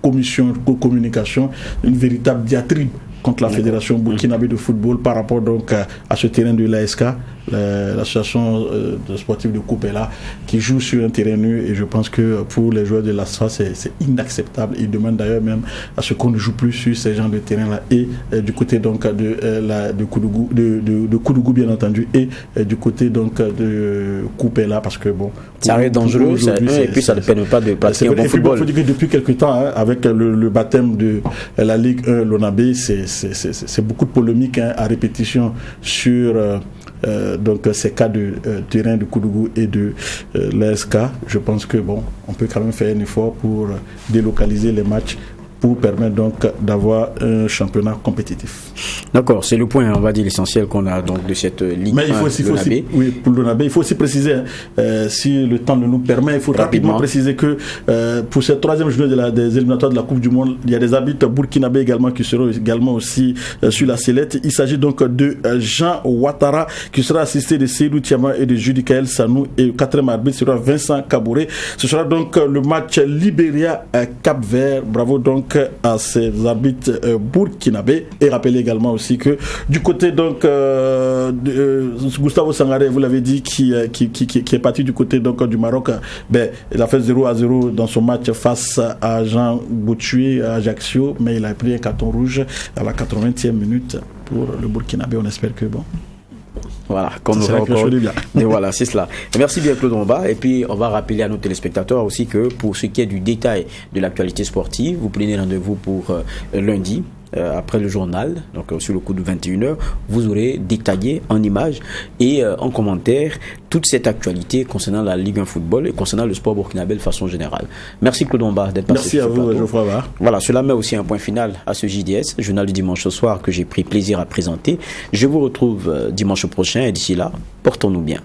commission de communication, une véritable diatribe contre la fédération burkinabé de football par rapport donc à ce terrain de l'ASK. l'association de sportifs de Coupéla, qui joue sur un terrain nu, et je pense que pour les joueurs de l'ASFA, c'est inacceptable. Ils demandent d'ailleurs même à ce qu'on ne joue plus sur ces genres de terrain-là, et du côté donc de Koudougou bien entendu, et du côté donc de Coupéla, parce que bon, ça reste dangereux, et puis ça ne permet pas de pratiquer un bon football. Il faut dire que depuis quelques temps, avec le baptême de la Ligue 1, l'ONAB, c'est beaucoup de polémiques à répétition sur donc ces cas de terrain de Koudougou et de l'ASK. Je pense que bon, on peut quand même faire un effort pour délocaliser les matchs, pour permettre donc d'avoir un championnat compétitif. D'accord, c'est le point, on va dire, l'essentiel qu'on a donc de cette Ligue 1. Mais il faut aussi, oui, pour l'ONAB, il faut aussi préciser, si le temps nous permet, il faut rapidement préciser que pour cette troisième journée des éliminatoires de la Coupe du Monde, il y a des arbitres burkinabés également qui seront également aussi sur la sellette. Il s'agit donc de Jean Ouattara, qui sera assisté de Seydou Tiama et de Judy Kael Sanou, et le quatrième arbitre sera Vincent Kabouré. Ce sera donc le match Libéria-Cap-Vert. Bravo donc à ces arbitres burkinabés, et rappelez également aussi que du côté donc Gustavo Sangaré, vous l'avez dit, qui est parti du côté donc du Maroc, il a fait 0-0 dans son match face à Jean Boutué à Ajaccio, mais il a pris un carton rouge à la 80e minute pour le Burkinabé. On espère que bon. Voilà, comme nous et voilà, c'est cela. Merci bien Claude Omba. Et puis on va rappeler à nos téléspectateurs aussi que pour ce qui est du détail de l'actualité sportive, vous prenez rendez-vous pour lundi. Après le journal, donc sur le coup de 21h, vous aurez détaillé en images et en commentaire toute cette actualité concernant la Ligue 1 football et concernant le sport burkinabé de façon générale. Merci Claude Omba d'être passé. Merci à vous, Geoffroy Var. Voilà, cela met aussi un point final à ce JDS, journal du dimanche au soir, que j'ai pris plaisir à présenter. Je vous retrouve dimanche prochain, et d'ici là, portons-nous bien.